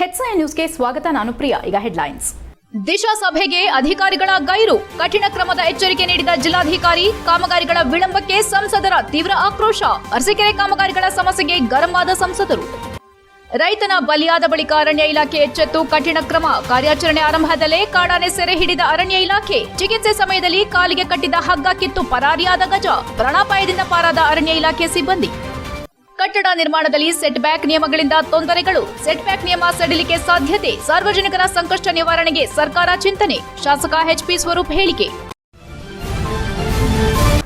HIN ನ್ಯೂಸ್ಗೆ ಸ್ವಾಗತ. ನಾನು ಪ್ರಿಯಾ. ಈಗ ಹೆಡ್ಲೈನ್ಸ್. ದಿಶಾ ಸಭೆಗೆ ಅಧಿಕಾರಿಗಳ ಗೈರು, ಕಠಿಣ ಕ್ರಮದ ಎಚ್ಚರಿಕೆ ನೀಡಿದ ಜಿಲ್ಲಾಧಿಕಾರಿ. ಕಾಮಗಾರಿಗಳ ವಿಳಂಬಕ್ಕೆ ಸಂಸದರ ತೀವ್ರ ಆಕ್ರೋಶ. ಅರಸೀಕೆರೆ ಕಾಮಗಾರಿಗಳ ಸಮಸ್ಯೆಗೆ ಗರಂ ಆದ ಸಂಸದರು. ರೈತನ ಬಲಿಯಾದ ಬಳಿಕ ಅರಣ್ಯ ಇಲಾಖೆ ಎಚ್ಚೆತ್ತು ಕಠಿಣ ಕ್ರಮ. ಕಾರ್ಯಾಚರಣೆ ಆರಂಭದಲ್ಲೇ ಕಾಡಾನೆ ಸೆರೆ ಹಿಡಿದ ಅರಣ್ಯ ಇಲಾಖೆ. ಚಿಕಿತ್ಸೆ ಸಮಯದಲ್ಲಿ ಕಾಲಿಗೆ ಕಟ್ಟಿದ್ದ ಹಗ್ಗ ಕಿತ್ತು ಪರಾರಿಯಾದ ಗಜ. ಪ್ರಾಣಾಪಾಯದಿಂದ ಪಾರಾದ ಅರಣ್ಯ ಇಲಾಖೆ ಸಿಬ್ಬಂದಿ. ಕಟ್ಟಡ ನಿರ್ಮಾಣದಲ್ಲಿ ಸೆಟ್ ಬ್ಯಾಕ್ ನಿಯಮಗಳಿಂದ ತೊಂದರೆಗಳು. ಸೆಟ್ ಬ್ಯಾಕ್ ನಿಯಮ ಸಡಿಲಿಕೆ ಸಾಧ್ಯತೆ. ಸಾರ್ವಜನಿಕರ ಸಂಕಷ್ಟ ನಿವಾರಣೆಗೆ ಸರ್ಕಾರ ಚಿಂತನೆ. ಶಾಸಕ ಎಚ್ಪಿ ಸ್ವರೂಪ್ ಹೇಳಿಕೆ.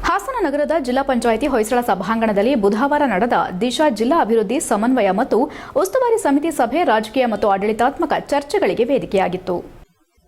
ಹಾಸನ ನಗರದ ಜಿಲ್ಲಾ ಪಂಚಾಯಿತಿ ಹೊಯ್ಸಳ ಸಭಾಂಗಣದಲ್ಲಿ ಬುಧವಾರ ನಡೆದ ದಿಶಾ ಜಿಲ್ಲಾ ಅಭಿವೃದ್ಧಿ ಸಮನ್ವಯ ಮತ್ತು ಉಸ್ತುವಾರಿ ಸಮಿತಿ ಸಭೆ ರಾಜಕೀಯ ಮತ್ತು ಆಡಳಿತಾತ್ಮಕ ಚರ್ಚೆಗಳಿಗೆ ವೇದಿಕೆಯಾಗಿತ್ತು.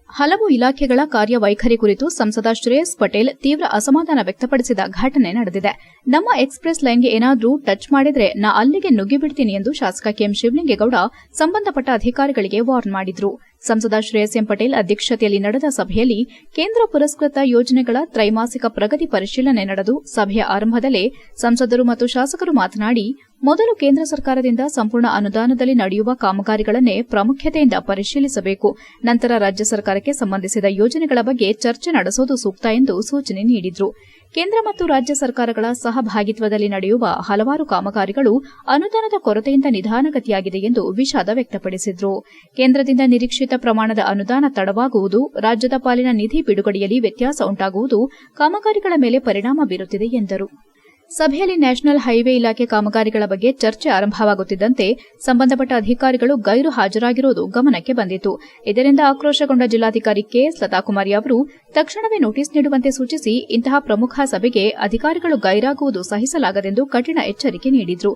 ಹಲವು ಇಲಾಖೆಗಳ ಕಾರ್ಯವೈಖರಿ ಕುರಿತು ಸಂಸದ ಶ್ರೇಯಸ್ ಪಟೇಲ್ ತೀವ್ರ ಅಸಮಾಧಾನ ವ್ಯಕ್ತಪಡಿಸಿದ ಘಟನೆ ನಡೆದಿದೆ. ನಮ್ಮ ಎಕ್ಸ್ಪ್ರೆಸ್ ಲೈನ್ಗೆ ಏನಾದರೂ ಟಚ್ ಮಾಡಿದ್ರೆ ನಾ ಅಲ್ಲಿಗೆ ನುಗ್ಗಿಬಿಡ್ತೀನಿ ಎಂದು ಶಾಸಕ ಕೆಎಂ ಶಿವಲಿಂಗೇಗೌಡ ಸಂಬಂಧಪಟ್ಟ ಅಧಿಕಾರಿಗಳಿಗೆ ವಾರ್ನ್ ಮಾಡಿದ್ರು. ಸಂಸದ ಶ್ರೇಯಸ್ ಎಂ ಪಟೇಲ್ ಅಧ್ಯಕ್ಷತೆಯಲ್ಲಿ ನಡೆದ ಸಭೆಯಲ್ಲಿ ಕೇಂದ್ರ ಪುರಸ್ಕೃತ ಯೋಜನೆಗಳ ತ್ರೈಮಾಸಿಕ ಪ್ರಗತಿ ಪರಿಶೀಲನೆ ನಡೆದು ಸಭೆಯ ಆರಂಭದಲ್ಲೇ ಸಂಸದರು ಮತ್ತು ಶಾಸಕರು ಮಾತನಾಡಿ, ಮೊದಲು ಕೇಂದ್ರ ಸರ್ಕಾರದಿಂದ ಸಂಪೂರ್ಣ ಅನುದಾನದಲ್ಲಿ ನಡೆಯುವ ಕಾಮಗಾರಿಗಳನ್ನೇ ಪ್ರಾಮುಖ್ಯತೆಯಿಂದ ಪರಿಶೀಲಿಸಬೇಕು. ನಂತರ ರಾಜ್ಯ ಸರ್ಕಾರಕ್ಕೆ ಸಂಬಂಧಿಸಿದ ಯೋಜನೆಗಳ ಬಗ್ಗೆ ಚರ್ಚೆ ನಡೆಸುವುದು ಸೂಕ್ತ ಎಂದು ಸೂಚನೆ ನೀಡಿದರು. ಕೇಂದ್ರ ಮತ್ತು ರಾಜ್ಯ ಸರ್ಕಾರಗಳ ಸಹಭಾಗಿತ್ವದಲ್ಲಿ ನಡೆಯುವ ಹಲವಾರು ಕಾಮಗಾರಿಗಳು ಅನುದಾನದ ಕೊರತೆಯಿಂದ ನಿಧಾನಗತಿಯಾಗಿದೆ ಎಂದು ವಿಷಾದ ವ್ಯಕ್ತಪಡಿಸಿದರು. ಕೇಂದ್ರದಿಂದ ನಿರೀಕ್ಷಿತ ಪ್ರಮಾಣದ ಅನುದಾನ ತಡವಾಗುವುದು, ರಾಜ್ಯದ ಪಾಲಿನ ನಿಧಿ ಬಿಡುಗಡೆಯಲ್ಲಿ ವ್ಯತ್ಯಾಸ ಉಂಟಾಗುವುದು ಕಾಮಗಾರಿಗಳ ಮೇಲೆ ಪರಿಣಾಮ ಬೀರುತ್ತಿದೆ ಎಂದರು. ಸಭೆಯಲ್ಲಿ ನ್ಯಾಷನಲ್ ಹೈವೇ ಇಲಾಖೆ ಕಾಮಗಾರಿಗಳ ಬಗ್ಗೆ ಚರ್ಚೆ ಆರಂಭವಾಗುತ್ತಿದ್ದಂತೆ ಸಂಬಂಧಪಟ್ಟ ಅಧಿಕಾರಿಗಳು ಗೈರು ಹಾಜರಾಗಿರುವುದು ಗಮನಕ್ಕೆ ಬಂದಿತು. ಇದರಿಂದ ಆಕ್ರೋಶಗೊಂಡ ಜಿಲ್ಲಾಧಿಕಾರಿ ಕೆಎಸ್ ಲತಾಕುಮಾರಿ ಅವರು ತಕ್ಷಣವೇ ನೋಟಿಸ್ ನೀಡುವಂತೆ ಸೂಚಿಸಿ ಇಂತಹ ಪ್ರಮುಖ ಸಭೆಗೆ ಅಧಿಕಾರಿಗಳು ಗೈರಾಗುವುದು ಸಹಿಸಲಾಗದೆಂದು ಕಠಿಣ ಎಚ್ಚರಿಕೆ ನೀಡಿದರು.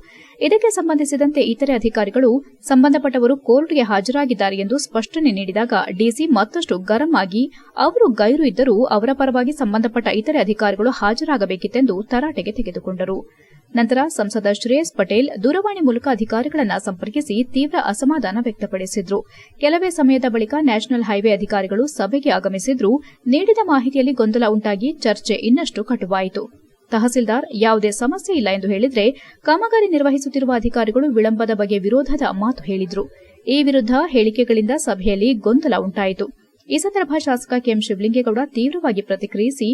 ಇದಕ್ಕೆ ಸಂಬಂಧಿಸಿದಂತೆ ಇತರೆ ಅಧಿಕಾರಿಗಳು ಸಂಬಂಧಪಟ್ಟವರು ಕೋರ್ಟ್ಗೆ ಹಾಜರಾಗಿದ್ದಾರೆ ಎಂದು ಸ್ಪಷ್ಟನೆ ನೀಡಿದಾಗ ಡಿಸಿ ಮತ್ತಷ್ಟು ಗರಂ ಆಗಿ, ಅವರು ಗೈರು ಇದ್ದರೂ ಅವರ ಪರವಾಗಿ ಸಂಬಂಧಪಟ್ಟ ಇತರೆ ಅಧಿಕಾರಿಗಳು ಹಾಜರಾಗಬೇಕಿತ್ತೆಂದು ತರಾಟೆಗೆ ತೆಗೆದುಕೊಂಡರು. ನಂತರ ಸಂಸದ ಶ್ರೇಯಸ್ ಪಟೇಲ್ ದೂರವಾಣಿ ಮೂಲಕ ಅಧಿಕಾರಿಗಳನ್ನು ಸಂಪರ್ಕಿಸಿ ತೀವ್ರ ಅಸಮಾಧಾನ ವ್ಯಕ್ತಪಡಿಸಿದರು. ಕೆಲವೇ ಸಮಯದ ಬಳಿಕ ನ್ಯಾಷನಲ್ ಹೈವೇ ಅಧಿಕಾರಿಗಳು ಸಭೆಗೆ ಆಗಮಿಸಿದ್ರು. ನೀಡಿದ ಮಾಹಿತಿಯಲ್ಲಿ ಗೊಂದಲ ಉಂಟಾಗಿ ಚರ್ಚೆ ಇನ್ನಷ್ಟು ಕಟುವಾಯಿತು. ತಹಸೀಲ್ದಾರ್ ಯಾವುದೇ ಸಮಸ್ಯೆ ಇಲ್ಲ ಎಂದು ಹೇಳಿದ್ರೆ ಕಾಮಗಾರಿ ನಿರ್ವಹಿಸುತ್ತಿರುವ ಅಧಿಕಾರಿಗಳು ವಿಳಂಬದ ಬಗ್ಗೆ ವಿರೋಧದ ಮಾತು ಹೇಳಿದ್ರು. ಈ ವಿರುದ್ಧ ಹೇಳಿಕೆಗಳಿಂದ ಸಭೆಯಲ್ಲಿ ಗೊಂದಲ ಉಂಟಾಯಿತು. ಈ ಸಂದರ್ಭ ಶಾಸಕ ಕೆಎಂ ಶಿವಲಿಂಗೇಗೌಡ ತೀವ್ರವಾಗಿ ಪ್ರತಿಕ್ರಿಯಿಸಿ,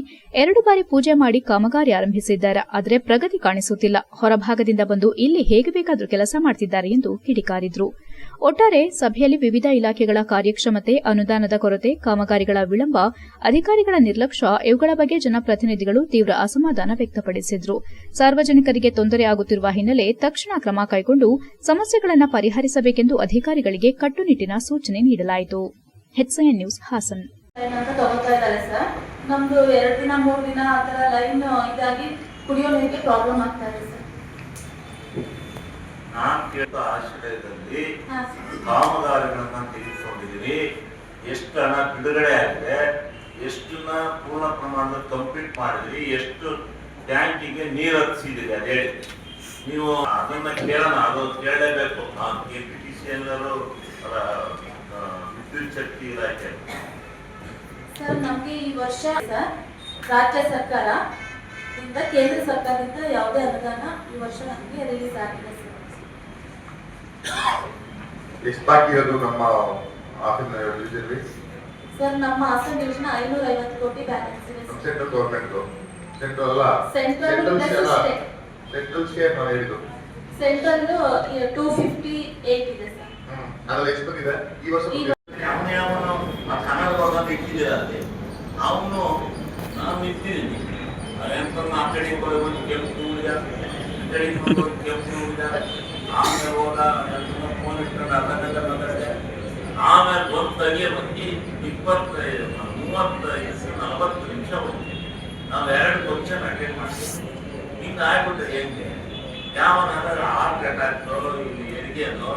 2 ಬಾರಿ ಪೂಜೆ ಮಾಡಿ ಕಾಮಗಾರಿ ಆರಂಭಿಸಿದ್ದಾರೆ, ಆದರೆ ಪ್ರಗತಿ ಕಾಣಿಸುತ್ತಿಲ್ಲ. ಹೊರಭಾಗದಿಂದ ಬಂದು ಇಲ್ಲಿ ಹೇಗೆ ಬೇಕಾದರೂ ಕೆಲಸ ಮಾಡುತ್ತಿದ್ದಾರೆ ಎಂದು ಕಿಡಿಕಾರಿದ್ರು. ಒಟ್ಟಾರೆ ಸಭೆಯಲ್ಲಿ ವಿವಿಧ ಇಲಾಖೆಗಳ ಕಾರ್ಯಕ್ಷಮತೆ, ಅನುದಾನದ ಕೊರತೆ, ಕಾಮಗಾರಿಗಳ ವಿಳಂಬ, ಅಧಿಕಾರಿಗಳ ನಿರ್ಲಕ್ಷ್ಯ ಇವುಗಳ ಬಗ್ಗೆ ಜನಪ್ರತಿನಿಧಿಗಳು ತೀವ್ರ ಅಸಮಾಧಾನ ವ್ಯಕ್ತಪಡಿಸಿದ್ರು. ಸಾರ್ವಜನಿಕರಿಗೆ ತೊಂದರೆ ಆಗುತ್ತಿರುವ ಹಿನ್ನೆಲೆ ತಕ್ಷಣ ಕ್ರಮ ಕೈಗೊಂಡು ಸಮಸ್ಯೆಗಳನ್ನು ಪರಿಹರಿಸಬೇಕೆಂದು ಅಧಿಕಾರಿಗಳಿಗೆ ಕಟ್ಟುನಿಟ್ಟಿನ ಸೂಚನೆ ನೀಡಲಾಯಿತು. HIN news Hassan. ತಗೋತಾ ಇದ್ದಾರೆ ಸರ್. ನಮ್ದು 2 ದಿನ 3 ದಿನ ಆ ಥರ ಲೈನ್ ಇದಾಗಿ ಕುಡಿಯೋ ನೀರಿಗೆ ಪ್ರಾಬ್ಲಮ್ ಆಗ್ತಾ ಇದೆ ಸರ್. ನಾನು ಕೇಳಿದ ಆಶ್ರಯದಲ್ಲಿ ಕಾಮಗಾರಿಗಳನ್ನ ತೆಗೆದುಕೊಂಡಿದ್ದೀವಿ. ಎಷ್ಟು ಹಣ ಬಿಡುಗಡೆ ಆಗಿದೆ, ಎಷ್ಟನ್ನ ಪೂರ್ಣ ಪ್ರಮಾಣದ ಕಂಪ್ಲೀಟ್ ಮಾಡಿದ್ರಿ, ಎಷ್ಟು ಟ್ಯಾಂಕಿಗೆ ನೀರು ಹರಿಸಿದ್ದೀರಿ ಅದು ಹೇಳಿ. ನೀವು ಅದನ್ನ ಕೇಳೋಣ, ಅದು ಕೇಳಲೇಬೇಕು. ಕೆಪಿಟಿಸಿ ಎಲ್ಲರೂ ವಿದ್ಯುತ್ ಶಕ್ತಿ ಇಲಾಖೆ ಸರ್, ನಮಗೆ ಈ ವರ್ಷ ರಾಜ್ಯ ಸರ್ಕಾರದಿಂದ ಕೇಂದ್ರ ಸರ್ಕಾರದಿಂದ ಯಾವುದೇ ಅನುದಾನ ಈ ವರ್ಷ ನಮಗೆ ರಿಲೀಸ್ ಆಗಿದೆ ಸರ್. ಎಷ್ಟು ಬಾಕಿ ಇರೋದು ನಮ್ಮ ಹಾಸನ ಡಿವಿಷನ್? ಸರ್, ನಮ್ಮ ಹಾಸನ ಡಿವಿಷನ್ 550 ಕೋಟಿ ಬ್ಯಾಲೆನ್ಸ್ ಇದೆ. ಸೆಂಟ್ರಲ್ ಗವರ್ನಮೆಂಟ್ ಸೆಂಟ್ರಲ್ ಅಲ್ಲ, ಸೆಂಟ್ರಲ್ ಶೇರ್ ನಾವು ಹೇಳಿದ್ದು ಸೆಂಟ್ರಲ್ 258 ಇದೆ ಸರ್. ಅದರಲ್ಲಿ ಎಷ್ಟು ಬಂದಿದೆ ಈ ವರ್ಷ? ಅವನು ಆ ಕನ್ನಡ ಭವನ ಇಟ್ಟಿದ್ದೀರ ಅಲ್ಲಿ, ಅವನು ನಾನು ಇಟ್ಟಿದ್ದೀನಿ. ಎಂತನ್ನ ಆ ಕಡೆಗೆ ಬಂದು ಕೆಂಪು ನೋಡಿದ, ಈ ಕಡೆಗೆ ಬಂದು ಕೆಂಪು ನೋಡಿದ, ಆಮೇಲೆ ಹೋದ ಫೋನ್ ಇಟ್ಕೊಂಡು ಅರ್ಧ ಗಂಟೆ ಮಾತಾಡಿದೆ. ಆಮೇಲೆ ಬಂದಾಗೆ ಬಂದು 25, 35, 40 ನಿಮಿಷ ಬಂದು ನಾವು 2 ಫಂಕ್ಷನ್ ಅಟೆಂಡ್ ಮಾಡ್ತೀವಿ. ಹಿಂಗೆ ಆಗ್ಬಿಟ್ರೆ ಹೆಂಗೆ? ಯಾವನಾದ್ರೂ ಹಾರ್ಟ್ ಅಟ್ಯಾಕ್ ಇಲ್ಲಿ ಹೆರಿಗೆಯೋ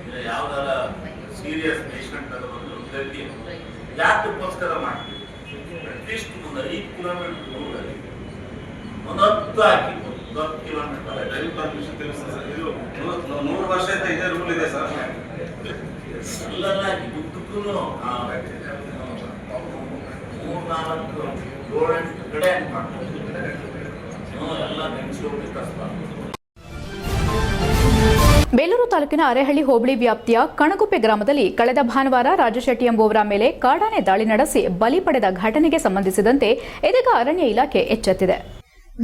ಇಲ್ಲ ಯಾವ್ದಾರ ಸೀರಿಯಸ್ ಪೇಷಂಟ್ ಅದು ಬಂದು ಗಟ್ಟಿ ಯಾಕೋಸ್ಕರ ಮಾಡ್ತೀವಿ? ಅಟ್ಲೀಸ್ಟ್ ಒಂದು 5 ಕಿಲೋಮೀಟರ್ ದೂರದಲ್ಲಿ ಒಂದು 10 ಹಾಕಿ 10 ಕಿಲೋಮೀಟರ್ ಡ್ರೈವಿಂಗ್ ಪರ್ಮಿಷನ್ ತಿಳಿಸ್ತದೆ. ಇದು 100 ವರ್ಷದಿಂದ ಇದೇ ರೂಲ್ ಇದೆ ಸರ್. ಅಲ್ಲೆಲ್ಲ ಉದ್ದಕ್ಕೂ 3-4 7-8 ಕಡೆ ಮಾಡ್ತಾರೆ. ಎಲ್ಲ ನೆನೆಸ್ಕೊಂಡು ಕಳಿಸ್ಬಾರ್ದು. ಬೇಲೂರು ತಾಲೂಕಿನ ಅರೇಹಳ್ಳಿ ಹೋಬಳಿ ವ್ಯಾಪ್ತಿಯ ಕಣಗುಪ್ಪೆ ಗ್ರಾಮದಲ್ಲಿ ಕಳೆದ ಭಾನುವಾರ ರಾಜು ಶೆಟ್ಟಿ ಎಂಬುವರ ಮೇಲೆ ಕಾಡಾನೆ ದಾಳಿ ನಡೆಸಿ ಬಲಿ ಪಡೆದ ಘಟನೆಗೆ ಸಂಬಂಧಿಸಿದಂತೆ ಇದೀಗ ಅರಣ್ಯ ಇಲಾಖೆ ಎಚ್ಚೆತ್ತಿದೆ.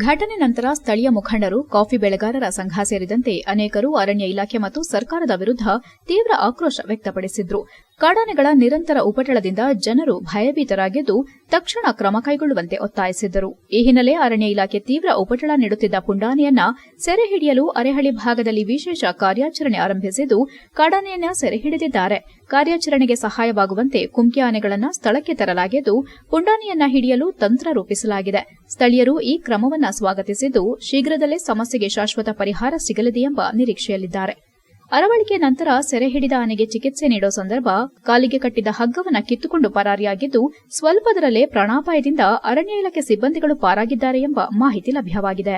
ಘಟನೆ ನಂತರ ಸ್ಥಳೀಯ ಮುಖಂಡರು, ಕಾಫಿ ಬೆಳೆಗಾರರ ಸಂಘ ಸೇರಿದಂತೆ ಅನೇಕರು ಅರಣ್ಯ ಇಲಾಖೆ ಮತ್ತು ಸರ್ಕಾರದ ವಿರುದ್ಧ ತೀವ್ರ ಆಕ್ರೋಶ ವ್ಯಕ್ತಪಡಿಸಿದ್ರು. ಕಾಡಾನೆಗಳ ನಿರಂತರ ಉಪಟಳದಿಂದ ಜನರು ಭಯಭೀತರಾಗಿದ್ದು ತಕ್ಷಣ ಕ್ರಮ ಕೈಗೊಳ್ಳುವಂತೆ ಒತ್ತಾಯಿಸಿದ್ದರು. ಈ ಹಿನ್ನೆಲೆ ಅರಣ್ಯ ಇಲಾಖೆ ತೀವ್ರ ಉಪಟಳ ನೀಡುತ್ತಿದ್ದ ಪುಂಡಾನೆಯನ್ನ ಸೆರೆ ಹಿಡಿಯಲು ಅರೇಹಳ್ಳಿ ಭಾಗದಲ್ಲಿ ವಿಶೇಷ ಕಾರ್ಯಾಚರಣೆ ಆರಂಭಿಸಿದ್ದು ಕಾಡಾನೆಯನ್ನ ಸೆರೆ ಹಿಡಿದಿದ್ದಾರೆ. ಕಾರ್ಯಾಚರಣೆಗೆ ಸಹಾಯವಾಗುವಂತೆ ಕುಮ್ಕಿ ಆನೆಗಳನ್ನು ಸ್ಥಳಕ್ಕೆ ತರಲಾಗಿದ್ದು ಪುಂಡಾನೆಯನ್ನ ಹಿಡಿಯಲು ತಂತ್ರ ರೂಪಿಸಲಾಗಿದೆ. ಸ್ಥಳೀಯರು ಈ ಕ್ರಮವನ್ನು ಸ್ವಾಗತಿಸಿದ್ದು ಶೀಘ್ರದಲ್ಲೇ ಸಮಸ್ಯೆಗೆ ಶಾಶ್ವತ ಪರಿಹಾರ ಸಿಗಲಿದೆ ಎಂಬ ನಿರೀಕ್ಷೆಯಲ್ಲಿದ್ದಾರೆ. ಅರವಳಿಕೆ ನಂತರ ಸೆರೆ ಹಿಡಿದ ಆನೆಗೆ ಚಿಕಿತ್ಸೆ ನೀಡೋ ಸಂದರ್ಭ ಕಾಲಿಗೆ ಕಟ್ಟಿದ್ದ ಹಗ್ಗವನ್ನು ಕಿತ್ತುಕೊಂಡು ಪರಾರಿಯಾಗಿದ್ದು ಸ್ವಲ್ಪದರಲ್ಲೇ ಪ್ರಾಣಾಪಾಯದಿಂದ ಅರಣ್ಯ ಇಲಾಖೆ ಸಿಬ್ಬಂದಿಗಳು ಪಾರಾಗಿದ್ದಾರೆ ಎಂಬ ಮಾಹಿತಿ ಲಭ್ಯವಾಗಿದೆ.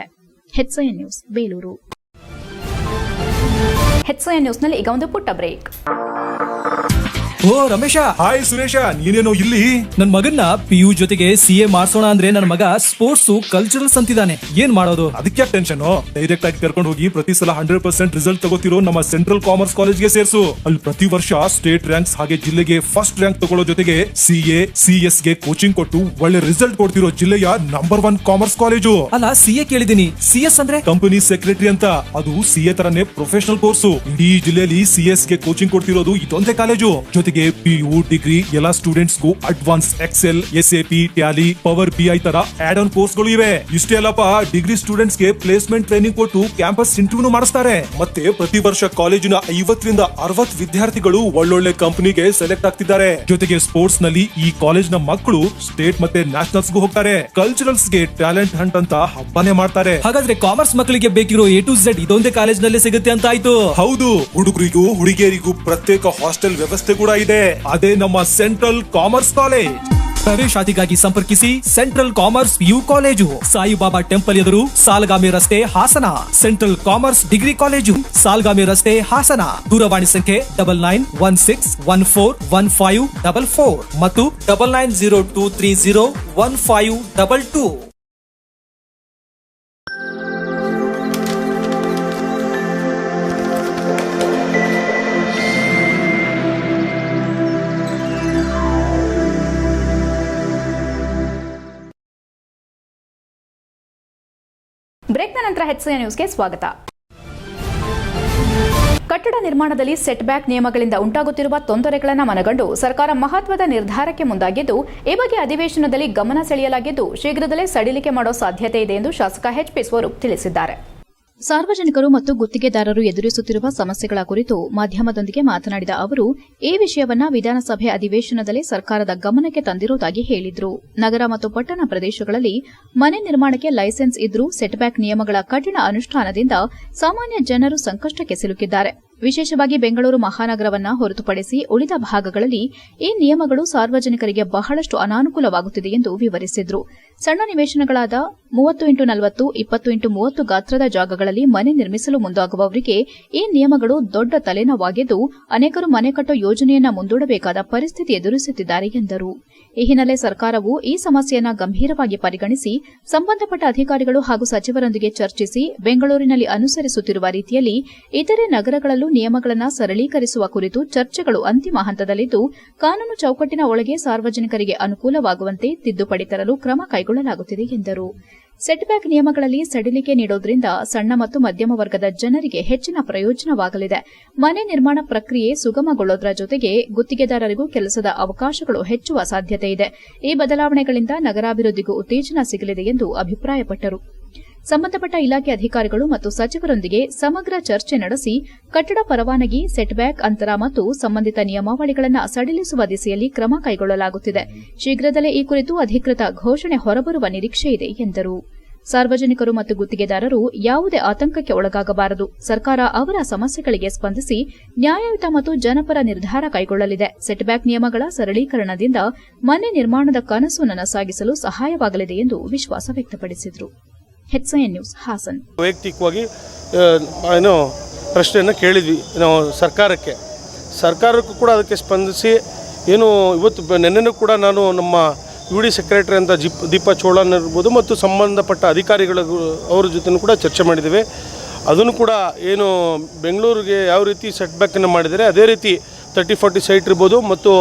HCN news Belur. HCN ನ್ಯೂಸ್ನಲ್ಲಿ ಈಗ ಒಂದು ಪುಟ್ಟ ಬ್ರೇಕ್. ಓ ರಮೇಶ, ಹಾಯ್ ಸುರೇಶ, ನೀನೇನೋ ಇಲ್ಲಿ? ನನ್ ಮಗನ್ನ PU ಜೊತೆಗೆ CA ಮಾಡ್ಸೋಣ ಅಂದ್ರೆ ನನ್ನ ಮಗ ಸ್ಪೋರ್ಟ್ಸ್ ಕಲ್ಚರಲ್ಸ್ ಅಂತಿದ್ದಾನೆ. ಏನ್ ಮಾಡೋದು? ಅದಕ್ಕೆ ಟೆನ್ಷನ್. ಡೈರೆಕ್ಟ್ ಆಗಿ ಕರ್ಕೊಂಡು ಹೋಗಿ ಪ್ರತಿ ಸಲ 100% ರಿಸಲ್ಟ್ ತಗೋತಿರೋ ನಮ್ಮ ಸೆಂಟ್ರಲ್ ಕಾಮರ್ಸ್ ಕಾಲೇಜ್ಗೆ ಸೇರ್ಸು. ಅಲ್ಲಿ ಪ್ರತಿ ವರ್ಷ ಸ್ಟೇಟ್ ರ್ಯಾಂಕ್ಸ್ ಹಾಗೆ ಜಿಲ್ಲೆಗೆ ಫಸ್ಟ್ ರ್ಯಾಂಕ್ ತಗೊಳ್ಳೋ ಜೊತೆಗೆ CA, CS ಗೆ ಕೋಚಿಂಗ್ ಕೊಟ್ಟು ಒಳ್ಳೆ ರಿಸಲ್ಟ್ ಕೊಡ್ತಿರೋ ಜಿಲ್ಲೆಯ ನಂಬರ್ 1 ಕಾಮರ್ಸ್ ಕಾಲೇಜು. ಅಲ್ಲ, CA ಕೇಳಿದೀನಿ, CS ಅಂದ್ರೆ? ಕಂಪನಿ ಸೆಕ್ರೆಟರಿ ಅಂತ. ಅದು CA ತರನೇ ಪ್ರೊಫೆಷನಲ್ ಕೋರ್ಸು. ಇಡೀ ಜಿಲ್ಲೆಯಲ್ಲಿ CS ಗೆ ಕೋಚಿಂಗ್ ಕೊಡ್ತಿರೋದು ಇದೊಂದೇ ಕಾಲೇಜು. ಜೊತೆಗೆ PU, ಡಿಗ್ರಿ ಎಲ್ಲ ಸ್ಟೂಡೆಂಟ್ಸ್ ಗೂ advance Excel, SAP, Tally, Power BI ತರ ಆಡ್ ಆನ್ ಕೋರ್ಸ್ ಗಳು ಇವೆ. ಇಷ್ಟೇ ಅಲ್ಲಪ್ಪ, ಡಿಗ್ರಿ ಸ್ಟೂಡೆಂಟ್ಸ್ ಗೆ ಪ್ಲೇಸ್ಮೆಂಟ್ ಟ್ರೈನಿಂಗ್ ಕೊಟ್ಟು ಕ್ಯಾಂಪಸ್ ಇಂಟರ್ವ್ಯೂ ಮಾಡಿಸ್ತಾರೆ. ಮತ್ತೆ ಪ್ರತಿ ವರ್ಷ ಕಾಲೇಜಿನ 50 ರಿಂದ 60 ವಿದ್ಯಾರ್ಥಿಗಳು ಒಳ್ಳೊಳ್ಳೆ ಕಂಪನಿಗೆ ಸೆಲೆಕ್ಟ್ ಆಗ್ತಿದ್ದಾರೆ. ಜೊತೆಗೆ ಸ್ಪೋರ್ಟ್ಸ್ ನಲ್ಲಿ ಈ ಕಾಲೇಜ್ ನ ಮಕ್ಕಳು ಸ್ಟೇಟ್ ಮತ್ತೆ ನ್ಯಾಷನಲ್ಸ್ ಗೂ ಹೋಗ್ತಾರೆ. ಕಲ್ಚರಲ್ಸ್ ಗೆ ಟ್ಯಾಲೆಂಟ್ ಹಂಟ್ ಅಂತ ಹಬ್ಬನೇ ಮಾಡ್ತಾರೆ. ಹಾಗಾದ್ರೆ ಕಾಮರ್ಸ್ ಮಕ್ಕಳಿಗೆ ಬೇಕಿರೋ A to Z ಇದೊಂದೇ ಕಾಲೇಜ್ ನಲ್ಲಿ ಸಿಗುತ್ತೆ ಅಂತ ಆಯ್ತು. ಹೌದು, ಹುಡುಗರಿಗೂ ಹುಡುಗಿಯರಿಗೂ ಪ್ರತ್ಯೇಕ ಹಾಸ್ಟೆಲ್ ವ್ಯವಸ್ಥೆ ಕೂಡ ಇದೆ. ಅದೇ ನಮ್ಮ ಸೆಂಟ್ರಲ್ ಕಾಮರ್ಸ್ ಕಾಲೇಜ್. ಪ್ರವೇಶಾತಿಗಾಗಿ ಸಂಪರ್ಕಿಸಿ central commerce PU college, Saibaba temple ಎದುರು, ಸಾಲಗಾಮಿ ರಸ್ತೆ, Hassan. Central commerce degree college, Salagami ರಸ್ತೆ, ಹಾಸನ. ದೂರವಾಣಿ ಸಂಖ್ಯೆ 9916141544 ಮತ್ತು 9902301522. ಬ್ರೇಕ್ನ ನಂತರ HCN ನ್ಯೂಸ್ಗೆ ಸ್ವಾಗತ. ಕಟ್ಟಡ ನಿರ್ಮಾಣದಲ್ಲಿ ಸೆಟ್ ಬ್ಯಾಕ್ ನಿಯಮಗಳಿಂದ ಉಂಟಾಗುತ್ತಿರುವ ತೊಂದರೆಗಳನ್ನು ಮನಗಂಡು ಸರ್ಕಾರ ಮಹತ್ವದ ನಿರ್ಧಾರಕ್ಕೆ ಮುಂದಾಗಿದ್ದು ಈ ಬಗ್ಗೆ ಅಧಿವೇಶನದಲ್ಲಿ ಗಮನ ಸೆಳೆಯಲಾಗಿದ್ದು ಶೀಘ್ರದಲ್ಲೇ ಸಡಿಲಿಕೆ ಮಾಡೋ ಸಾಧ್ಯತೆ ಇದೆ ಎಂದು ಶಾಸಕ HP ಸ್ವರೂಪ್ ತಿಳಿಸಿದ್ದಾರೆ. ಸಾರ್ವಜನಿಕರು ಮತ್ತು ಗುತ್ತಿಗೆದಾರರು ಎದುರಿಸುತ್ತಿರುವ ಸಮಸ್ಯೆಗಳ ಕುರಿತು ಮಾಧ್ಯಮದೊಂದಿಗೆ ಮಾತನಾಡಿದ ಅವರು ಈ ವಿಷಯವನ್ನ ವಿಧಾನಸಭೆ ಅಧಿವೇಶನದಲ್ಲಿ ಸರ್ಕಾರದ ಗಮನಕ್ಕೆ ತಂದಿರುವುದಾಗಿ ಹೇಳಿದ್ರು. ನಗರ ಮತ್ತು ಪಟ್ಟಣ ಪ್ರದೇಶಗಳಲ್ಲಿ ಮನೆ ನಿರ್ಮಾಣಕ್ಕೆ ಲೈಸೆನ್ಸ್ ಇದ್ರೂ ಸೆಟ್ ಬ್ಯಾಕ್ ನಿಯಮಗಳ ಕಠಿಣ ಅನುಷ್ಠಾನದಿಂದ ಸಾಮಾನ್ಯ ಜನರು ಸಂಕಷ್ಟಕ್ಕೆ ಸಿಲುಕಿದ್ದಾರೆ. ವಿಶೇಷವಾಗಿ ಬೆಂಗಳೂರು ಮಹಾನಗರವನ್ನ ಹೊರತುಪಡಿಸಿ ಉಳಿದ ಭಾಗಗಳಲ್ಲಿ ಈ ನಿಯಮಗಳು ಸಾರ್ವಜನಿಕರಿಗೆ ಬಹಳಷ್ಟು ಅನಾನುಕೂಲವಾಗುತ್ತಿದೆ ಎಂದು ವಿವರಿಸಿದ್ರು. ಸಣ್ಣ ನಿವೇಶನಗಳಾದ 30x40, 20x30 ಗಾತ್ರದ ಜಾಗಗಳಲ್ಲಿ ಮನೆ ನಿರ್ಮಿಸಲು ಮುಂದಾಗುವವರಿಗೆ ಈ ನಿಯಮಗಳು ದೊಡ್ಡ ತಲೆನೋವಾಗಿದ್ದು ಅನೇಕರು ಮನೆ ಕಟ್ಟೋ ಯೋಜನೆಯನ್ನ ಮುಂದೂಡಬೇಕಾದ ಪರಿಸ್ಥಿತಿ ಎದುರಿಸುತ್ತಿದ್ದಾರೆ ಎಂದರು. ಈ ಹಿನ್ನೆಲೆ ಸರ್ಕಾರವು ಈ ಸಮಸ್ಯೆಯನ್ನು ಗಂಭೀರವಾಗಿ ಪರಿಗಣಿಸಿ ಸಂಬಂಧಪಟ್ಟ ಅಧಿಕಾರಿಗಳು ಹಾಗೂ ಸಚಿವರೊಂದಿಗೆ ಚರ್ಚಿಸಿ ಬೆಂಗಳೂರಿನಲ್ಲಿ ಅನುಸರಿಸುತ್ತಿರುವ ರೀತಿಯಲ್ಲಿ ಇತರೆ ನಗರಗಳಲ್ಲೂ ನಿಯಮಗಳನ್ನು ಸರಳೀಕರಿಸುವ ಕುರಿತು ಚರ್ಚೆಗಳು ಅಂತಿಮ ಹಂತದಲ್ಲಿದ್ದು ಕಾನೂನು ಚೌಕಟ್ಟಿನ ಒಳಗೆ ಸಾರ್ವಜನಿಕರಿಗೆ ಅನುಕೂಲವಾಗುವಂತೆ ತಿದ್ದುಪಡಿ ತರಲು ಕ್ರಮ ಕೈಗೊಳ್ಳಲಾಗುತ್ತಿದೆ ಎಂದರು. ಸೆಟ್ ಬ್ಯಾಕ್ ನಿಯಮಗಳಲ್ಲಿ ಸಡಿಲಿಕೆ ನೀಡೋದ್ರಿಂದ ಸಣ್ಣ ಮತ್ತು ಮಧ್ಯಮ ವರ್ಗದ ಜನರಿಗೆ ಹೆಚ್ಚಿನ ಪ್ರಯೋಜನವಾಗಲಿದೆ. ಮನೆ ನಿರ್ಮಾಣ ಪ್ರಕ್ರಿಯೆ ಸುಗಮಗೊಳ್ಳೋದರ ಜೊತೆಗೆ ಗುತ್ತಿಗೆದಾರರಿಗೂ ಕೆಲಸದ ಅವಕಾಶಗಳು ಹೆಚ್ಚುವ ಸಾಧ್ಯತೆ ಇದೆ. ಈ ಬದಲಾವಣೆಗಳಿಂದ ನಗರಾಭಿವೃದ್ಧಿಗೂ ಉತ್ತೇಜನ ಸಿಗಲಿದೆ ಎಂದು ಅಭಿಪ್ರಾಯಪಟ್ಟರು. ಸಂಬಂಧಪಟ್ಟ ಇಲಾಖೆ ಅಧಿಕಾರಿಗಳು ಮತ್ತು ಸಚಿವರೊಂದಿಗೆ ಸಮಗ್ರ ಚರ್ಚೆ ನಡೆಸಿ ಕಟ್ಟಡ ಪರವಾನಗಿ, ಸೆಟ್ ಬ್ಯಾಕ್ ಅಂತರ ಮತ್ತು ಸಂಬಂಧಿತ ನಿಯಮಾವಳಿಗಳನ್ನು ಸಡಿಲಿಸುವ ದಿಸೆಯಲ್ಲಿ ಕ್ರಮ ಕೈಗೊಳ್ಳಲಾಗುತ್ತಿದೆ. ಶೀಘ್ರದಲ್ಲೇ ಈ ಕುರಿತು ಅಧಿಕೃತ ಘೋಷಣೆ ಹೊರಬರುವ ನಿರೀಕ್ಷೆ ಇದೆ ಎಂದರು. ಸಾರ್ವಜನಿಕರು ಮತ್ತು ಗುತ್ತಿಗೆದಾರರು ಯಾವುದೇ ಆತಂಕಕ್ಕೆ ಒಳಗಾಗಬಾರದು. ಸರ್ಕಾರ ಅವರ ಸಮಸ್ಯೆಗಳಿಗೆ ಸ್ಪಂದಿಸಿ ನ್ಯಾಯಯುತ ಮತ್ತು ಜನಪರ ನಿರ್ಧಾರ ಕೈಗೊಳ್ಳಲಿದೆ. ಸೆಟ್ ಬ್ಯಾಕ್ ನಿಯಮಗಳ ಸರಳೀಕರಣದಿಂದ ಮನೆ ನಿರ್ಮಾಣದ ಕನಸು ನನಸಾಗಿಸಲು ಸಹಾಯವಾಗಲಿದೆ ಎಂದು ವಿಶ್ವಾಸ ವ್ಯಕ್ತಪಡಿಸಿದರು. HCN news Hassan. ವೈಯಕ್ತಿಕವಾಗಿ ಪ್ರಶ್ನೆಯನ್ನು ಕೇಳಿದ್ವಿ ನಾವು ಸರ್ಕಾರಕ್ಕೂ ಕೂಡ ಅದಕ್ಕೆ ಸ್ಪಂದಿಸಿ ಇವತ್ತು ನೆನ್ನೆನೂ ಕೂಡ ನಾನು ನಮ್ಮ ಯು ಡಿ ಸೆಕ್ರೆಟರಿ ಅಂತ ದೀಪಾ ಚೋಳನ್ ಇರ್ಬೋದು ಮತ್ತು ಸಂಬಂಧಪಟ್ಟ ಅಧಿಕಾರಿಗಳ ಅವ್ರ ಜೊತೆನೂ ಕೂಡ ಚರ್ಚೆ ಮಾಡಿದ್ದೇವೆ. ಅದನ್ನು ಕೂಡ ಏನು ಬೆಂಗಳೂರಿಗೆ ಯಾವ ರೀತಿ ಸೆಟ್ಬ್ಯಾಕನ್ನು ಮಾಡಿದರೆ ಅದೇ ರೀತಿ 30-40 ಸೈಟ್ ಇರ್ಬೋದು ಮತ್ತು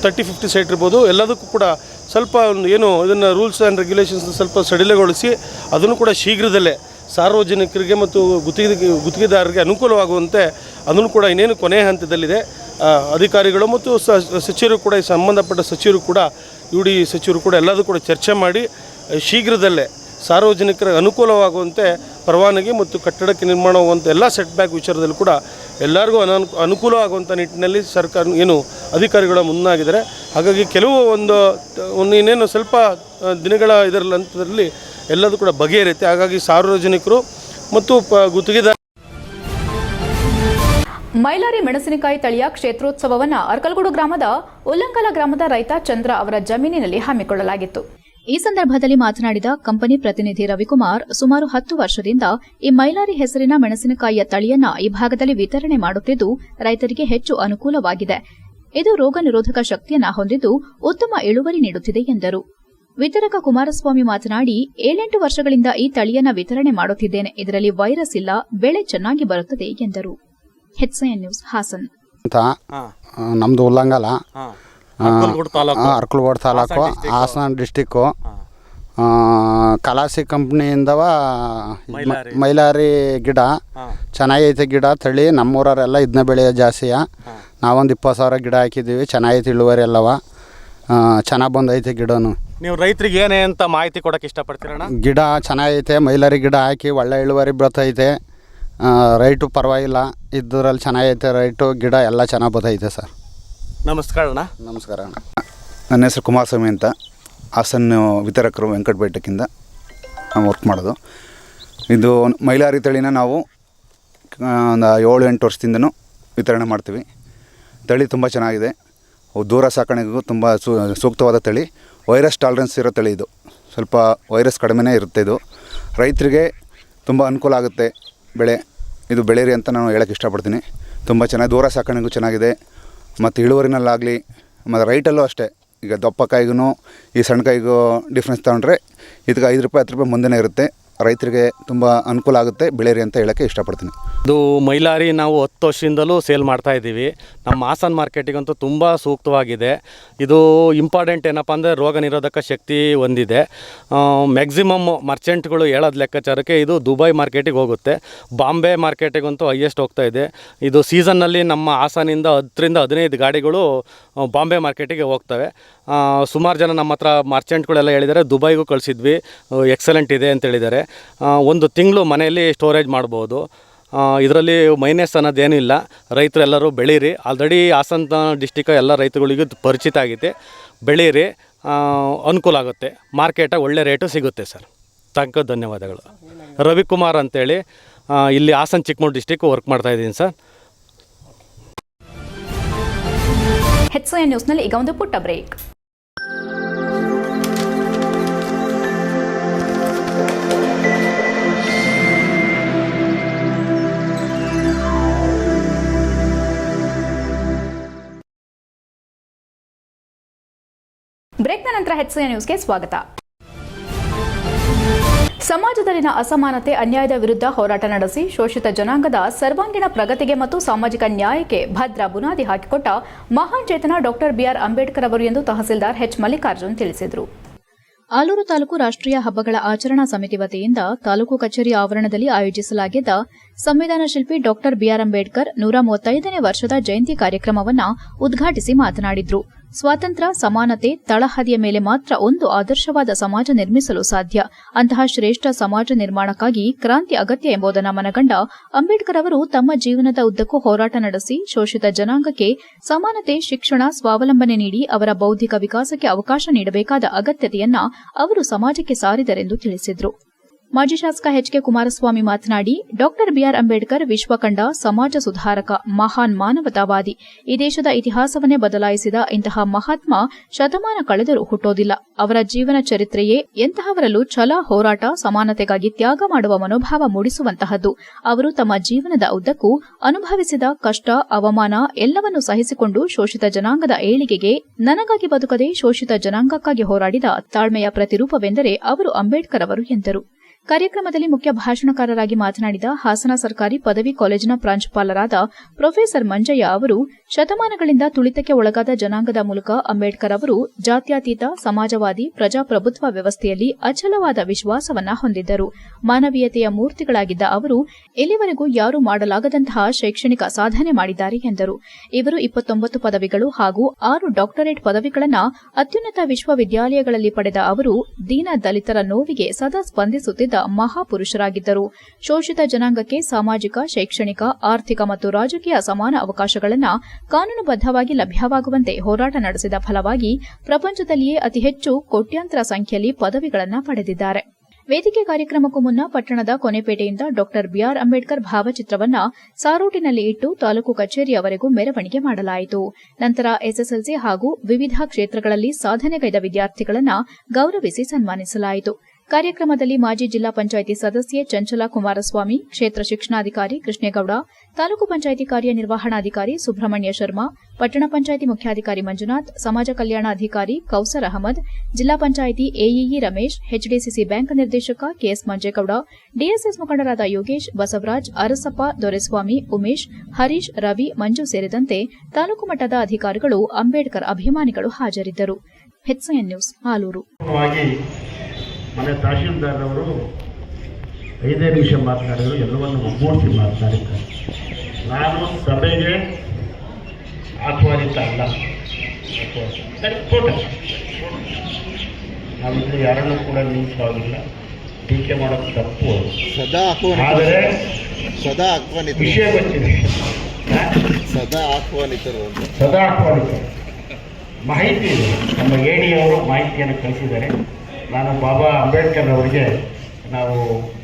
30-50 ಸೈಟ್ ಇರ್ಬೋದು, ಎಲ್ಲದಕ್ಕೂ ಕೂಡ ಸ್ವಲ್ಪ ಒಂದು ಏನು ಇದನ್ನು ರೂಲ್ಸ್ ಆ್ಯಂಡ್ ರೆಗ್ಯುಲೇಷನ್ಸ್ ಸ್ವಲ್ಪ ಸಡಿಲಗೊಳಿಸಿ ಅದನ್ನು ಕೂಡ ಶೀಘ್ರದಲ್ಲೇ ಸಾರ್ವಜನಿಕರಿಗೆ ಮತ್ತು ಗುತ್ತಿಗೆದಾರರಿಗೆ ಅನುಕೂಲವಾಗುವಂತೆ ಅದನ್ನು ಕೂಡ ಇನ್ನೇನು ಕೊನೆಯ ಹಂತದಲ್ಲಿದೆ. ಅಧಿಕಾರಿಗಳು ಮತ್ತು ಸಚಿವರು ಕೂಡ ಈ ಸಂಬಂಧಪಟ್ಟ ಸಚಿವರು ಕೂಡ ಯು ಡಿ ಸಚಿವರು ಕೂಡ ಎಲ್ಲದೂ ಕೂಡ ಚರ್ಚೆ ಮಾಡಿ ಶೀಘ್ರದಲ್ಲೇ ಸಾರ್ವಜನಿಕರ ಅನುಕೂಲವಾಗುವಂತೆ ಪರವಾನಗಿ ಮತ್ತು ಕಟ್ಟಡಕ್ಕೆ ನಿರ್ಮಾಣವಾಗುವಂಥ ಎಲ್ಲ ಸೆಟ್ಬ್ಯಾಕ್ ವಿಚಾರದಲ್ಲೂ ಕೂಡ ಎಲ್ಲರಿಗೂ ಅನುಕೂಲ ಆಗುವಂಥ ನಿಟ್ಟಿನಲ್ಲಿ ಸರ್ಕಾರ ಏನು ಅಧಿಕಾರಿಗಳ ಮುಂದಾಗಿದ್ದಾರೆ. ಹಾಗಾಗಿ ಕೆಲವು ಒಂದು ಇನ್ನೇನು ಸ್ವಲ್ಪ ದಿನಗಳ ಹಂತದಲ್ಲಿ ಎಲ್ಲದೂ ಕೂಡ ಬಗೆಹರಿಯುತ್ತೆ. ಹಾಗಾಗಿ ಸಾರ್ವಜನಿಕರು ಮತ್ತು ಗುತ್ತಿಗೆದಾರ ಮೈಲಾರಿ ಮೆಣಸಿನಕಾಯಿ ತಳಿಯ ಕ್ಷೇತ್ರೋತ್ಸವವನ್ನು ಅರ್ಕಲಗೂಡು ಗ್ರಾಮದ ಉಲ್ಲಂಕಲ ಗ್ರಾಮದ ರೈತ ಚಂದ್ರ ಅವರ ಜಮೀನಿನಲ್ಲಿ ಹಮ್ಮಿಕೊಳ್ಳಲಾಗಿತ್ತು. ಈ ಸಂದರ್ಭದಲ್ಲಿ ಮಾತನಾಡಿದ ಕಂಪನಿ ಪ್ರತಿನಿಧಿ ರವಿಕುಮಾರ್, ಸುಮಾರು 10 ವರ್ಷದಿಂದ ಈ ಮೈಲಾರಿ ಹೆಸರಿನ ಮೆಣಸಿನಕಾಯಿಯ ತಳಿಯನ್ನ ಈ ಭಾಗದಲ್ಲಿ ವಿತರಣೆ ಮಾಡುತ್ತಿದ್ದು ರೈತರಿಗೆ ಹೆಚ್ಚು ಅನುಕೂಲವಾಗಿದೆ. ಇದು ರೋಗ ನಿರೋಧಕ ಶಕ್ತಿಯನ್ನ ಹೊಂದಿದ್ದು ಉತ್ತಮ ಇಳುವರಿ ನೀಡುತ್ತಿದೆ ಎಂದರು. ವಿತರಕ ಕುಮಾರಸ್ವಾಮಿ ಮಾತನಾಡಿ, 7-8 ವರ್ಷಗಳಿಂದ ಈ ತಳಿಯನ್ನ ವಿತರಣೆ ಮಾಡುತ್ತಿದ್ದೇನೆ. ಇದರಲ್ಲಿ ವೈರಸ್ ಇಲ್ಲ, ಬೆಳೆ ಚೆನ್ನಾಗಿ ಬರುತ್ತದೆ ಎಂದರು. HCN news Hassan. ನಮ್ದು ಉಲ್ಲಂಗಲ, ಅರ್ಕಲಗೂಡು ತಾಲೂಕು, ಹಾಸನ ಡಿಸ್ಟಿಕ್ಕು. ಕಲಾಸಿ ಕಂಪ್ನಿಯಿಂದವ ಮೈಲಾರಿ ಗಿಡ ಚೆನ್ನಾಗೈತೆ. ಗಿಡ ತಳಿ ನಮ್ಮೂರವರೆಲ್ಲ ಇದನ್ನ ಬೆಳೆಯೋ ಜಾಸ್ತಿಯ. ನಾವೊಂದು 20,000 ಗಿಡ ಹಾಕಿದ್ದೀವಿ. ಚೆನ್ನಾಗೈತೆ ಇಳುವರಿ ಎಲ್ಲವ, ಚೆನ್ನಾಗಿ ಬಂದೈತೆ ಗಿಡನು. ನೀವು ರೈತರಿಗೆ ಏನೇ ಅಂತ ಮಾಹಿತಿ ಕೊಡೋಕೆ ಇಷ್ಟಪಡ್ತೀರಣ್ಣ? ಗಿಡ ಚೆನ್ನಾಗೈತೆ, ಮೈಲಾರಿ ಗಿಡ ಹಾಕಿ ಒಳ್ಳೆ ಇಳುವರಿ ಬರ್ತೈತೆ. ರೈಟು ಪರವಾಗಿಲ್ಲ, ಇದ್ದರಲ್ಲಿ ಚೆನ್ನಾಗೈತೆ ರೈಟು, ಗಿಡ ಎಲ್ಲ ಚೆನ್ನಾಗಿ ಬರ್ತೈತೆ ಸರ್. ನಮಸ್ಕಾರ ಅಣ್ಣ. ನಮಸ್ಕಾರ ಅಣ್ಣ. ನನ್ನ ಹೆಸರು ಕುಮಾರಸ್ವಾಮಿ ಅಂತ, ಹಾಸನ ವಿತರಕರು ವೆಂಕಟಪೇಟೆಗಿಂದ ನಾವು ವರ್ಕ್ ಮಾಡೋದು. ಇದು ಮೈಲಾರಿ ತಳಿನ ನಾವು ಒಂದು 7-8 ವರ್ಷದಿಂದನೂ ವಿತರಣೆ ಮಾಡ್ತೀವಿ. ತಳಿ ತುಂಬ ಚೆನ್ನಾಗಿದೆ. ದೂರ ಸಾಕಾಣಿಕೆಗೂ ತುಂಬ ಸೂಕ್ತವಾದ ತಳಿ. ವೈರಸ್ ಟಾಲರೆನ್ಸ್ ಇರೋ ತಳಿ ಇದು. ಸ್ವಲ್ಪ ವೈರಸ್ ಕಡಿಮೆನೇ ಇರುತ್ತೆ. ಇದು ರೈತರಿಗೆ ತುಂಬ ಅನುಕೂಲ ಆಗುತ್ತೆ. ಇದು ಬೆಳೀರಿ ಅಂತ ನಾನು ಹೇಳೋಕ್ಕೆ ಇಷ್ಟಪಡ್ತೀನಿ. ತುಂಬ ಚೆನ್ನಾಗಿ ದೂರ ಸಾಕಾಣಿಕೆಗೂ ಚೆನ್ನಾಗಿದೆ ಮತ್ತು ಇಳುವರಿನಲ್ಲಾಗಲಿ ಮತ್ತು ರೈಟಲ್ಲೂ ಅಷ್ಟೇ. ಈಗ ದಪ್ಪ ಕಾಯಿಗೂ ಈ ಸಣ್ಣ ಕಾಯಿಗೂ ಡಿಫ್ರೆನ್ಸ್ ತಗೊಂಡ್ರೆ ಇದಕ್ಕೆ 5 ರೂಪಾಯಿ 10 ರೂಪಾಯಿ ಮುಂದೆನೇ ಇರುತ್ತೆ. ರೈತರಿಗೆ ತುಂಬ ಅನುಕೂಲ ಆಗುತ್ತೆ, ಬೆಳೀರಿ ಅಂತ ಹೇಳೋಕ್ಕೆ ಇಷ್ಟಪಡ್ತೀನಿ. ಇದು ಮೈಲಾರಿ ನಾವು 10 ವರ್ಷದಿಂದಲೂ ಸೇಲ್ ಮಾಡ್ತಾ ಇದ್ದೀವಿ. ನಮ್ಮ ಹಾಸನ ಮಾರ್ಕೆಟಿಗಂತೂ ತುಂಬ ಸೂಕ್ತವಾಗಿದೆ. ಇದು ಇಂಪಾರ್ಟೆಂಟ್ ಏನಪ್ಪ ಅಂದರೆ ರೋಗ ನಿರೋಧಕ ಶಕ್ತಿ ಹೊಂದಿದೆ. ಮ್ಯಾಕ್ಸಿಮಮ್ ಮರ್ಚೆಂಟ್ಗಳು ಹೇಳೋದು ಲೆಕ್ಕಾಚಾರಕ್ಕೆ ಇದು ದುಬೈ ಮಾರ್ಕೆಟಿಗೆ ಹೋಗುತ್ತೆ. ಬಾಂಬೆ ಮಾರ್ಕೆಟಿಗಂತೂ ಹೈಯೆಸ್ಟ್ ಹೋಗ್ತಾ ಇದೆ. ಇದು ಸೀಸನ್ನಲ್ಲಿ ನಮ್ಮ ಹಾಸನಿಂದ 10-15 ಗಾಡಿಗಳು ಬಾಂಬೆ ಮಾರ್ಕೆಟಿಗೆ ಹೋಗ್ತವೆ. ಸುಮಾರು ಜನ ನಮ್ಮ ಹತ್ರ ಮರ್ಚೆಂಟ್ಗಳೆಲ್ಲ ಹೇಳಿದ್ದಾರೆ, ದುಬೈಗೂ ಕಳಿಸಿದ್ವಿ, ಎಕ್ಸಲೆಂಟ್ ಇದೆ ಅಂತ ಹೇಳಿದ್ದಾರೆ. 1 ತಿಂಗಳು ಮನೆಯಲ್ಲಿ ಸ್ಟೋರೇಜ್ ಮಾಡ್ಬೋದು. ಇದರಲ್ಲಿ ಮೈನಸ್ ಅನ್ನೋದೇನೂ ಇಲ್ಲ. ರೈತರೆಲ್ಲರೂ ಬೆಳೀರಿ. ಆಲ್ರೆಡಿ ಹಾಸನ ಡಿಸ್ಟಿಕ್ ಎಲ್ಲ ರೈತರುಗಳಿಗೂ ಪರಿಚಿತ ಆಗಿದೆ. ಬೆಳೀರಿ, ಅನುಕೂಲ ಆಗುತ್ತೆ. ಮಾರ್ಕೆಟಾಗಿ ಒಳ್ಳೆ ರೇಟು ಸಿಗುತ್ತೆ ಸರ್. ಧನ್ಯವಾದಗಳು. ರವಿಕುಮಾರ್ ಅಂತೇಳಿ ಇಲ್ಲಿ ಹಾಸನ ಚಿಕ್ಕಮಗಳೂರು ಡಿಸ್ಟಿಕ್ ವರ್ಕ್ ಮಾಡ್ತಾಯಿದ್ದೀನಿ ಸರ್. HCN ನ್ಯೂಸ್ನಲ್ಲಿ ಈಗ ಒಂದು ಪುಟ್ಟ ಬ್ರೇಕ್. ಬ್ರೇಕ್ನ ನಂತರ HCN ನ್ಯೂಸ್ಗೆ ಸ್ವಾಗತ. ಸಮಾಜದಲ್ಲಿನ ಅಸಮಾನತೆ, ಅನ್ಯಾಯದ ವಿರುದ್ಧ ಹೋರಾಟ ನಡೆಸಿ ಶೋಷಿತ ಜನಾಂಗದ ಸರ್ವಾಂಗೀಣ ಪ್ರಗತಿಗೆ ಮತ್ತು ಸಾಮಾಜಿಕ ನ್ಯಾಯಕ್ಕೆ ಭದ್ರ ಬುನಾದಿ ಹಾಕಿಕೊಟ್ಟ ಮಹಾನ್ ಚೇತನ ಡಾಕ್ಟರ್ BR ಅಂಬೇಡ್ಕರ್ ಅವರು ಎಂದು ತಹಸೀಲ್ದಾರ್ H ಮಲ್ಲಿಕಾರ್ಜುನ್ ತಿಳಿಸಿದರು. ಆಲೂರು ತಾಲೂಕು ರಾಷ್ಟ್ರೀಯ ಹಬ್ಬಗಳ ಆಚರಣಾ ಸಮಿತಿ ವತಿಯಿಂದ ತಾಲೂಕು ಕಚೇರಿ ಆವರಣದಲ್ಲಿ ಆಯೋಜಿಸಲಾಗಿದ್ದ ಸಂವಿಧಾನ ಶಿಲ್ಪಿ ಡಾಕ್ಟರ್ BR ಅಂಬೇಡ್ಕರ್ 135ನೇ ವರ್ಷದ ಜಯಂತಿ ಕಾರ್ಯಕ್ರಮವನ್ನು ಉದ್ಘಾಟಿಸಿ ಮಾತನಾಡಿದರು. ಸ್ವಾತಂತ್ರ್ಯ, ಸಮಾನತೆ, ತಳಹದಿಯ ಮೇಲೆ ಮಾತ್ರ ಒಂದು ಆದರ್ಶವಾದ ಸಮಾಜ ನಿರ್ಮಿಸಲು ಸಾಧ್ಯ. ಅಂತಹ ಶ್ರೇಷ್ಠ ಸಮಾಜ ನಿರ್ಮಾಣಕ್ಕಾಗಿ ಕ್ರಾಂತಿ ಅಗತ್ಯ ಎಂಬುದನ್ನು ಮನಗಂಡ ಅಂಬೇಡ್ಕರ್ ಅವರು ತಮ್ಮ ಜೀವನದ ಉದ್ದಕ್ಕೂ ಹೋರಾಟ ನಡೆಸಿ ಶೋಷಿತ ಜನಾಂಗಕ್ಕೆ ಸಮಾನತೆ, ಶಿಕ್ಷಣ, ಸ್ವಾವಲಂಬನೆ ನೀಡಿ ಅವರ ಬೌದ್ಧಿಕ ವಿಕಾಸಕ್ಕೆ ಅವಕಾಶ ನೀಡಬೇಕಾದ ಅಗತ್ಯತೆಯನ್ನ ಅವರು ಸಮಾಜಕ್ಕೆ ಸಾರಿದರೆಂದು ತಿಳಿಸಿದರು. ಮಾಜಿ ಶಾಸಕ ಎಚ್.ಕೆ. ಕುಮಾರಸ್ವಾಮಿ ಮಾತನಾಡಿ, ಡಾಕ್ಟರ್ ಬಿಆರ್ ಅಂಬೇಡ್ಕರ್ ವಿಶ್ವಕಂಡ ಸಮಾಜ ಸುಧಾರಕ, ಮಹಾನ್ ಮಾನವತಾವಾದಿ. ಈ ದೇಶದ ಇತಿಹಾಸವನ್ನೇ ಬದಲಾಯಿಸಿದ ಇಂತಹ ಮಹಾತ್ಮ ಶತಮಾನ ಕಳೆದರೂ ಹುಟ್ಟೋದಿಲ್ಲ. ಅವರ ಜೀವನ ಚರಿತ್ರೆಯೇ ಎಂತಹವರಲ್ಲೂ ಛಲ, ಹೋರಾಟ, ಸಮಾನತೆಗಾಗಿ ತ್ಯಾಗ ಮಾಡುವ ಮನೋಭಾವ ಮೂಡಿಸುವಂತಹದ್ದು. ಅವರು ತಮ್ಮ ಜೀವನದ ಉದ್ದಕ್ಕೂ ಅನುಭವಿಸಿದ ಕಷ್ಟ, ಅವಮಾನ ಎಲ್ಲವನ್ನೂ ಸಹಿಸಿಕೊಂಡು ಶೋಷಿತ ಜನಾಂಗದ ಏಳಿಗೆಗೆ, ನನಗಾಗಿ ಬದುಕದೆ ಶೋಷಿತ ಜನಾಂಗಕ್ಕಾಗಿ ಹೋರಾಡಿದ ತಾಳ್ಮೆಯ ಪ್ರತಿರೂಪವೆಂದರೆ ಅವರು ಅಂಬೇಡ್ಕರ್ ಅವರು ಎಂದರು. ಕಾರ್ಯಕ್ರಮದಲ್ಲಿ ಮುಖ್ಯ ಭಾಷಣಕಾರರಾಗಿ ಮಾತನಾಡಿದ ಹಾಸನ ಸರ್ಕಾರಿ ಪದವಿ ಕಾಲೇಜಿನ ಪ್ರಾಂಶುಪಾಲರಾದ ಪ್ರೊಫೆಸರ್ ಮಂಜಯ್ಯ ಅವರು, ಶತಮಾನಗಳಿಂದ ತುಳಿತಕ್ಕೆ ಒಳಗಾದ ಜನಾಂಗದ ಮೂಲಕ ಅಂಬೇಡ್ಕರ್ ಅವರು ಜಾತ್ಯತೀತ, ಸಮಾಜವಾದಿ, ಪ್ರಜಾಪ್ರಭುತ್ವ ವ್ಯವಸ್ಥೆಯಲ್ಲಿ ಅಚಲವಾದ ವಿಶ್ವಾಸವನ್ನ ಹೊಂದಿದ್ದರು. ಮಾನವೀಯತೆಯ ಮೂರ್ತಿಗಳಾಗಿದ್ದ ಅವರು ಇಲ್ಲಿವರೆಗೂ ಯಾರೂ ಮಾಡಲಾಗದಂತಹ ಶೈಕ್ಷಣಿಕ ಸಾಧನೆ ಮಾಡಿದ್ದಾರೆ ಎಂದರು. ಇವರು 29 ಪದವಿಗಳು ಹಾಗೂ 6 ಡಾಕ್ಟರೇಟ್ ಪದವಿಗಳನ್ನು ಅತ್ಯುನ್ನತ ವಿಶ್ವವಿದ್ಯಾಲಯಗಳಲ್ಲಿ ಪಡೆದ ಅವರು ದೀನ ದಲಿತರ ನೋವಿಗೆ ಸದಾ ಸ್ಪಂದಿಸುತ್ತಿದ್ದ ಮಹಾಪುರುಷರಾಗಿದ್ದರು. ಶೋಷಿತ ಜನಾಂಗಕ್ಕೆ ಸಾಮಾಜಿಕ, ಶೈಕ್ಷಣಿಕ, ಆರ್ಥಿಕ ಮತ್ತು ರಾಜಕೀಯ ಸಮಾನ ಅವಕಾಶಗಳನ್ನು ಕಾನೂನುಬದ್ಧವಾಗಿ ಲಭ್ಯವಾಗುವಂತೆ ಹೋರಾಟ ನಡೆಸಿದ ಫಲವಾಗಿ ಪ್ರಪಂಚದಲ್ಲಿಯೇ ಅತಿ ಹೆಚ್ಚು ಕೋಟ್ಯಾಂತರ ಸಂಖ್ಯೆಯಲ್ಲಿ ಪದವಿಗಳನ್ನು ಪಡೆದಿದ್ದಾರೆ. ವೇದಿಕೆ ಕಾರ್ಯಕ್ರಮಕ್ಕೂ ಮುನ್ನ ಪಟ್ಟಣದ ಕೊನೆಪೇಟೆಯಿಂದ ಡಾಕ್ಟರ್ ಬಿಆರ್ ಅಂಬೇಡ್ಕರ್ ಭಾವಚಿತ್ರವನ್ನ ಸಾರೋಟಿನಲ್ಲಿ ಇಟ್ಟು ತಾಲೂಕು ಕಚೇರಿಯವರೆಗೂ ಮೆರವಣಿಗೆ ಮಾಡಲಾಯಿತು. ನಂತರ ಎಸ್ಎಸ್ಎಲ್ಸಿ ಹಾಗೂ ವಿವಿಧ ಕ್ಷೇತ್ರಗಳಲ್ಲಿ ಸಾಧನೆಗೈದ ವಿದ್ಯಾರ್ಥಿಗಳನ್ನು ಗೌರವಿಸಿ ಸನ್ಮಾನಿಸಲಾಯಿತು. ಕಾರ್ಯಕ್ರಮದಲ್ಲಿ ಮಾಜಿ ಜಿಲ್ಲಾ ಪಂಚಾಯಿತಿ ಸದಸ್ಯೆ ಚಂಚಲಾ ಕುಮಾರಸ್ವಾಮಿ, ಕ್ಷೇತ್ರ ಶಿಕ್ಷಣಾಧಿಕಾರಿ ಕೃಷ್ಣೇಗೌಡ, ತಾಲೂಕು ಪಂಚಾಯಿತಿ ಕಾರ್ಯನಿರ್ವಹಣಾಧಿಕಾರಿ ಸುಬ್ರಹ್ಮಣ್ಯ ಶರ್ಮಾ, ಪಟ್ಟಣ ಪಂಚಾಯಿತಿ ಮುಖ್ಯಾಧಿಕಾರಿ ಮಂಜುನಾಥ್, ಸಮಾಜ ಕಲ್ಯಾಣಾಧಿಕಾರಿ ಕೌಸರ್ ಅಹಮದ್, ಜಿಲ್ಲಾ panchayat AEE Ramesh, HDCC bank ನಿರ್ದೇಶಕ ಕೆಎಸ್ ಮಂಜೇಗೌಡ, ಡಿಎಸ್ಎಸ್ ಮುಖಂಡರಾದ ಯೋಗೇಶ್, ಬಸವರಾಜ್, ಅರಸಪ್ಪ, ದೊರೆಸ್ವಾಮಿ, ಉಮೇಶ್, ಹರೀಶ್, ರವಿ, ಮಂಜು ಸೇರಿದಂತೆ ತಾಲೂಕು ಮಟ್ಟದ ಅಧಿಕಾರಿಗಳು, ಅಂಬೇಡ್ಕರ್ ಅಭಿಮಾನಿಗಳು ಹಾಜರಿದ್ದರು. HN news, Alur. ಮನೆ ತಹಶೀಲ್ದಾರವರು 5 ನಿಮಿಷ ಮಾತನಾಡಿದರು, ಎಲ್ಲವನ್ನು ಒಗ್ಗೂಡಿಸಿ ಮಾತನಾಡಿದ್ದಾರೆ. ನಾನು ಸಭೆಗೆ ಆಹ್ವಾನಿತ ಅಲ್ಲ, ನಾವಿಲ್ಲಿ ಯಾರನ್ನೂ ಕೂಡ ನಿಲ್ಲಿಸೋದಿಲ್ಲ, ಟೀಕೆ ಮಾಡೋದು ತಪ್ಪು. ಆದರೆ ವಿಷಯ ಗೊತ್ತಿದೆ, ಸದಾ ಆಹ್ವಾನಿತರು ಮಾಹಿತಿ ಇದೆ. ನಮ್ಮ ಎಡಿಯವರು ಮಾಹಿತಿಯನ್ನು ಕಳಿಸಿದ್ದಾರೆ. ನಾನು ಬಾಬಾ ಅಂಬೇಡ್ಕರ್ ಅವರಿಗೆ ನಾವು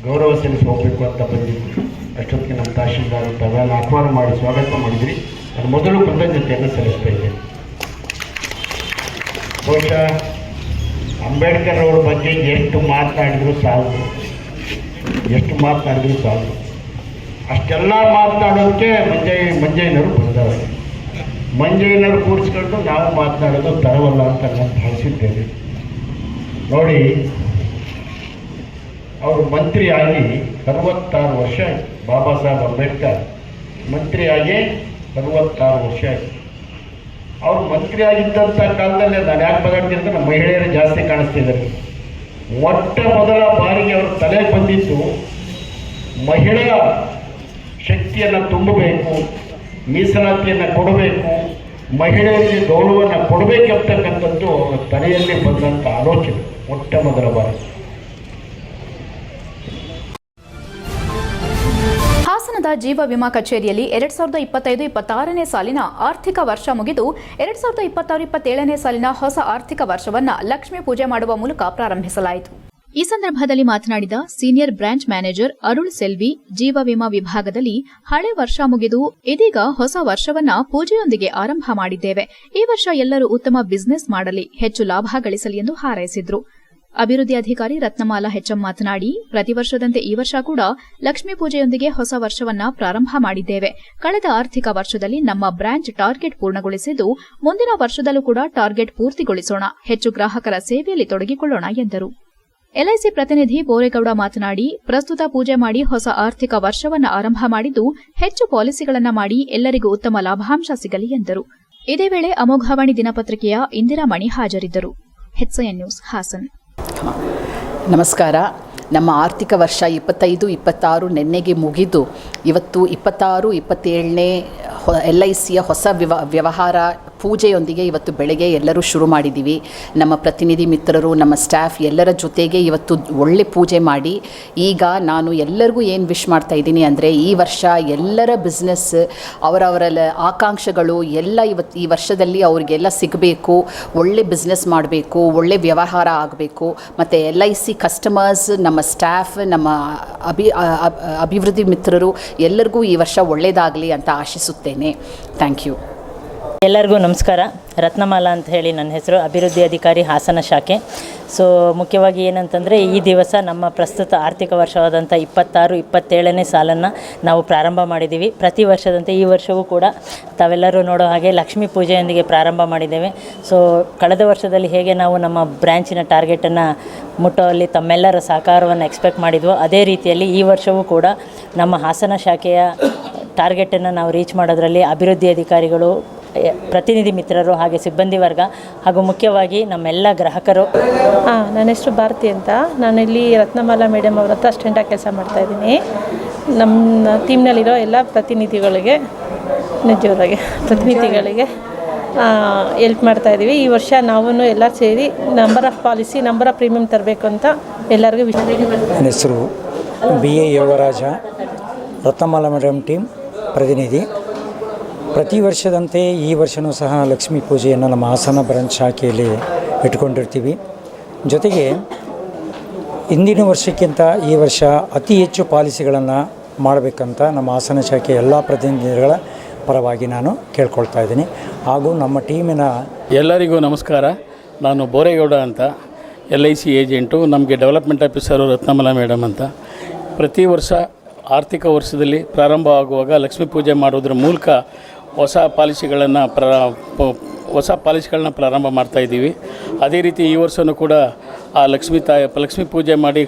ಗೌರವ ಸಲ್ಲಿಸಿ ಹೋಗಬೇಕು ಅಂತ ಬಂದಿದ್ವಿ. ಅಷ್ಟೊತ್ತಿಗೆ ನಮ್ಮ ತಹಶೀಲ್ದಾರ್ ತಾವೆಲ್ಲ ಆಹ್ವಾನ ಮಾಡಿ ಸ್ವಾಗತ ಮಾಡಿದ್ರಿ. ನಾನು ಮೊದಲು ಕೃತಜ್ಞತೆಯನ್ನು ಸಲ್ಲಿಸ್ತಾ ಇದ್ದೇನೆ. ಬಹುಶಃ ಅಂಬೇಡ್ಕರ್ ಅವರ ಬಗ್ಗೆ ಎಷ್ಟು ಮಾತನಾಡಿದ್ರು ಸಾಲದು, ಅಷ್ಟೆಲ್ಲ ಮಾತನಾಡೋದಕ್ಕೆ ಮಂಜಯ್ಯನವರು ಬಂದವರು. ಮಂಜಯ್ಯನವರು ಕೂರಿಸ್ಕೊಂಡು ನಾವು ಮಾತನಾಡೋದು ತರವಲ್ಲ ಅಂತ ನಾನು ಭಾವಿಸಿದ್ದೇನೆ. ನೋಡಿ, ಅವರು ಮಂತ್ರಿಯಾಗಿ 66 ವರ್ಷ ಆಯಿತು. ಬಾಬಾ ಸಾಹೇಬ್ ಅಂಬೇಡ್ಕರ್ ಮಂತ್ರಿಯಾಗಿ 66 ವರ್ಷ ಆಯಿತು. ಅವರು ಮಂತ್ರಿ ಆಗಿದ್ದಂಥ ಕಾಲದಲ್ಲಿ ನಾನು ಯಾಕೆ ಮಾತಾಡ್ತೀನಿ, ನಮ್ಮ ಮಹಿಳೆಯರು ಜಾಸ್ತಿ ಕಾಣಿಸ್ತಿದ್ದಾರೆ. ಮೊಟ್ಟ ಮೊದಲ ಬಾರಿಗೆ ಅವರು ತಲೆಗೆ ಬಂದಿದ್ದು ಮಹಿಳಾ ಶಕ್ತಿಯನ್ನು ತುಂಬಬೇಕು, ಮೀಸಲಾತಿಯನ್ನು ಕೊಡಬೇಕು, ಮಹಿಳೆಯರಿಗೆ ಗೌರವವನ್ನು ಕೊಡಬೇಕೆಂಬತಕ್ಕಂಥದ್ದು ಅವರ ತಲೆಯಲ್ಲಿ ಬಂದಂಥ ಆಲೋಚನೆ ಮೊಟ್ಟ ಮೊದಲ ಬಾರಿ. ಹಾಸನದ ಜೀವ ವಿಮಾ ಕಚೇರಿಯಲ್ಲಿ 2025-26ನೇ ಸಾಲಿನ ಆರ್ಥಿಕ ವರ್ಷ ಮುಗಿದು 2026-27ನೇ ಸಾಲಿನ ಹೊಸ ಆರ್ಥಿಕ ವರ್ಷವನ್ನು ಲಕ್ಷ್ಮೀ ಪೂಜೆ ಮಾಡುವ ಮೂಲಕ ಪ್ರಾರಂಭಿಸಲಾಯಿತು. ಈ ಸಂದರ್ಭದಲ್ಲಿ ಮಾತನಾಡಿದ senior branch manager Arul Selvi, ಜೀವ ವಿಮಾ ವಿಭಾಗದಲ್ಲಿ ಹಳೆ ವರ್ಷ ಮುಗಿದು ಇದೀಗ ಹೊಸ ವರ್ಷವನ್ನ ಪೂಜೆಯೊಂದಿಗೆ ಆರಂಭ ಮಾಡಿದ್ದೇವೆ. ಈ ವರ್ಷ ಎಲ್ಲರೂ ಉತ್ತಮ ಬಿಸಿನೆಸ್ ಮಾಡಲಿ, ಹೆಚ್ಚು ಲಾಭ ಗಳಿಸಲಿ ಎಂದು ಹಾರೈಸಿದ್ರು. ಅಭಿವೃದ್ಧಿ ಅಧಿಕಾರಿ ರತ್ನಮಾಲಾ ಹೆಚ್ಎಂ ಮಾತನಾಡಿ, ಪ್ರತಿ ವರ್ಷದಂತೆ ಈ ವರ್ಷ ಕೂಡ ಲಕ್ಷ್ಮೀ ಪೂಜೆಯೊಂದಿಗೆ ಹೊಸ ವರ್ಷವನ್ನ ಪ್ರಾರಂಭ ಮಾಡಿದ್ದೇವೆ. ಕಳೆದ ಆರ್ಥಿಕ ವರ್ಷದಲ್ಲಿ ನಮ್ಮ ಬ್ರಾಂಚ್ ಟಾರ್ಗೆಟ್ ಪೂರ್ಣಗೊಳಿಸಿದ್ದು, ಮುಂದಿನ ವರ್ಷದಲ್ಲೂ ಕೂಡ ಟಾರ್ಗೆಟ್ ಪೂರ್ತಿಗೊಳಿಸೋಣ, ಹೆಚ್ಚು ಗ್ರಾಹಕರ ಸೇವೆಯಲ್ಲಿ ತೊಡಗಿಕೊಳ್ಳೋಣ ಎಂದರು. ಎಲ್ಐಸಿ ಪ್ರತಿನಿಧಿ ಬೋರೇಗೌಡ ಮಾತನಾಡಿ, ಪ್ರಸ್ತುತ ಪೂಜೆ ಮಾಡಿ ಹೊಸ ಆರ್ಥಿಕ ವರ್ಷವನ್ನು ಆರಂಭ ಮಾಡಿದ್ದು, ಹೆಚ್ಚು ಪಾಲಿಸಿಗಳನ್ನು ಮಾಡಿ ಎಲ್ಲರಿಗೂ ಉತ್ತಮ ಲಾಭಾಂಶ ಸಿಗಲಿ ಎಂದರು. ಇದೇ ವೇಳೆ ಅಮೋಘವಾಣಿ ದಿನಪತ್ರಿಕೆಯ ಇಂದಿರಾಮಣಿ ಹಾಜರಿದ್ದರು. HN news, Hassan. ನಮಸ್ಕಾರ. ನಮ್ಮ ಆರ್ಥಿಕ ವರ್ಷ 25-26 ನೆನ್ನೆಗೆ ಮುಗಿದು ಇವತ್ತು 26-27ನೇ LICಯ ಹೊಸ ವ್ಯವಹಾರ ಪೂಜೆಯೊಂದಿಗೆ ಇವತ್ತು ಬೆಳಗ್ಗೆ ಎಲ್ಲರೂ ಶುರು ಮಾಡಿದ್ದೀವಿ. ನಮ್ಮ ಪ್ರತಿನಿಧಿ ಮಿತ್ರರು, ನಮ್ಮ ಸ್ಟಾಫ್ ಎಲ್ಲರ ಜೊತೆಗೆ ಇವತ್ತು ಒಳ್ಳೆ ಪೂಜೆ ಮಾಡಿ, ಈಗ ನಾನು ಎಲ್ಲರಿಗೂ ಏನು ವಿಶ್ ಮಾಡ್ತಾ ಇದ್ದೀನಿ ಅಂದರೆ, ಈ ವರ್ಷ ಎಲ್ಲರ ಬಿಸ್ನೆಸ್ ಅವರವರ ಆಕಾಂಕ್ಷೆಗಳು ಎಲ್ಲ ಇವತ್ತು ಈ ವರ್ಷದಲ್ಲಿ ಅವರಿಗೆಲ್ಲ ಸಿಗಬೇಕು, ಒಳ್ಳೆ ಬಿಸ್ನೆಸ್ ಮಾಡಬೇಕು, ಒಳ್ಳೆ ವ್ಯವಹಾರ ಆಗಬೇಕು. ಮತ್ತು LIC ಕಸ್ಟಮರ್ಸ್, ನಮ್ಮ ಸ್ಟಾಫ್, ನಮ್ಮ ಅಭಿವೃದ್ಧಿ ಮಿತ್ರರು ಎಲ್ಲರಿಗೂ ಈ ವರ್ಷ ಒಳ್ಳೆಯದಾಗಲಿ ಅಂತ ಆಶಿಸುತ್ತೇನೆ. Thank you. ಎಲ್ಲರಿಗೂ ನಮಸ್ಕಾರ. ರತ್ನಮಾಲಾ ಅಂತ ಹೇಳಿ ನನ್ನ ಹೆಸರು, ಅಭಿವೃದ್ಧಿ ಅಧಿಕಾರಿ ಹಾಸನ ಶಾಖೆ. ಸೊ ಮುಖ್ಯವಾಗಿ ಏನಂತಂದರೆ, ಈ ದಿವಸ ನಮ್ಮ ಪ್ರಸ್ತುತ ಆರ್ಥಿಕ ವರ್ಷವಾದಂಥ 26-27ನೇ ಸಾಲನ್ನು ನಾವು ಪ್ರಾರಂಭ ಮಾಡಿದ್ದೀವಿ. ಪ್ರತಿ ವರ್ಷದಂತೆ ಈ ವರ್ಷವೂ ಕೂಡ ತಾವೆಲ್ಲರೂ ನೋಡೋ ಹಾಗೆ ಲಕ್ಷ್ಮೀ ಪೂಜೆಯೊಂದಿಗೆ ಪ್ರಾರಂಭ ಮಾಡಿದ್ದೇವೆ. ಸೊ ಕಳೆದ ವರ್ಷದಲ್ಲಿ ಹೇಗೆ ನಾವು ನಮ್ಮ ಬ್ರ್ಯಾಂಚಿನ ಟಾರ್ಗೆಟನ್ನು ಮುಟ್ಟುವಲ್ಲಿ ತಮ್ಮೆಲ್ಲರ ಸಹಕಾರವನ್ನು ಎಕ್ಸ್ಪೆಕ್ಟ್ ಮಾಡಿದ್ವೋ, ಅದೇ ರೀತಿಯಲ್ಲಿ ಈ ವರ್ಷವೂ ಕೂಡ ನಮ್ಮ ಹಾಸನ ಶಾಖೆಯ ಟಾರ್ಗೆಟನ್ನು ನಾವು ರೀಚ್ ಮಾಡೋದರಲ್ಲಿ ಅಭಿವೃದ್ಧಿ ಅಧಿಕಾರಿಗಳು, ಪ್ರತಿನಿಧಿ ಮಿತ್ರರು, ಹಾಗೆ ಸಿಬ್ಬಂದಿ ವರ್ಗ ಹಾಗೂ ಮುಖ್ಯವಾಗಿ ನಮ್ಮೆಲ್ಲ ಗ್ರಾಹಕರು. ನನ್ನ ಹೆಸರು ಭಾರತಿ ಅಂತ. ನಾನಿಲ್ಲಿ ರತ್ನಮಾಲಾ ಮೇಡಮ್ ಅವ್ರ ಹತ್ರ ಅಸಿಸ್ಟೆಂಟಾಗಿ ಕೆಲಸ ಮಾಡ್ತಾಯಿದ್ದೀನಿ. ನಮ್ಮ ಟೀಮ್ನಲ್ಲಿರೋ ಎಲ್ಲ ಪ್ರತಿನಿಧಿಗಳಿಗೆ ಎಲ್ಪ್ ಮಾಡ್ತಾಯಿದ್ದೀವಿ. ಈ ವರ್ಷ ನಾವು ಎಲ್ಲ ಸೇರಿ number of policy, number of premium ತರಬೇಕು ಅಂತ ಎಲ್ಲರಿಗೂ ನನ್ನ ಹೆಸರು BA Yogaraja, Ratnamala madam team ಪ್ರತಿನಿಧಿ. ಪ್ರತಿ ವರ್ಷದಂತೆ ಈ ವರ್ಷವೂ ಸಹ ಲಕ್ಷ್ಮೀ ಪೂಜೆಯನ್ನು ನಮ್ಮ ಹಾಸನ ಬ್ರಾಂಚ್ ಶಾಖೆಯಲ್ಲಿ ಇಟ್ಕೊಂಡಿರ್ತೀವಿ. ಜೊತೆಗೆ ಹಿಂದಿನ ವರ್ಷಕ್ಕಿಂತ ಈ ವರ್ಷ ಅತಿ ಹೆಚ್ಚು ಪಾಲಿಸಿಗಳನ್ನು ಮಾಡಬೇಕಂತ ನಮ್ಮ ಹಾಸನ ಶಾಖೆ ಎಲ್ಲ ಪ್ರತಿನಿಧಿಗಳ ಪರವಾಗಿ ನಾನು ಕೇಳ್ಕೊಳ್ತಾ ಇದ್ದೀನಿ. ಹಾಗೂ ನಮ್ಮ ಟೀಮಿನ ಎಲ್ಲರಿಗೂ ನಮಸ್ಕಾರ. ನಾನು ಬೋರೇಗೌಡ ಅಂತ, LIC ಏಜೆಂಟು. ನಮಗೆ ಡೆವಲಪ್ಮೆಂಟ್ ಆಫೀಸರು ರತ್ನಮಾಲಾ ಮೇಡಮ್ ಅಂತ. ಪ್ರತಿ ವರ್ಷ ಆರ್ಥಿಕ ವರ್ಷದಲ್ಲಿ ಪ್ರಾರಂಭ ಆಗುವಾಗ ಲಕ್ಷ್ಮೀ ಪೂಜೆ ಮಾಡೋದ್ರ ಮೂಲಕ ಹೊಸ ಪಾಲಿಸಿಗಳನ್ನ ಪ್ರಾರಂಭ ಮಾಡ್ತಾಯಿದ್ದೀವಿ. ಅದೇ ರೀತಿ ಈ ವರ್ಷವೂ ಕೂಡ ಆ ಲಕ್ಷ್ಮೀ ಪೂಜೆ ಮಾಡಿ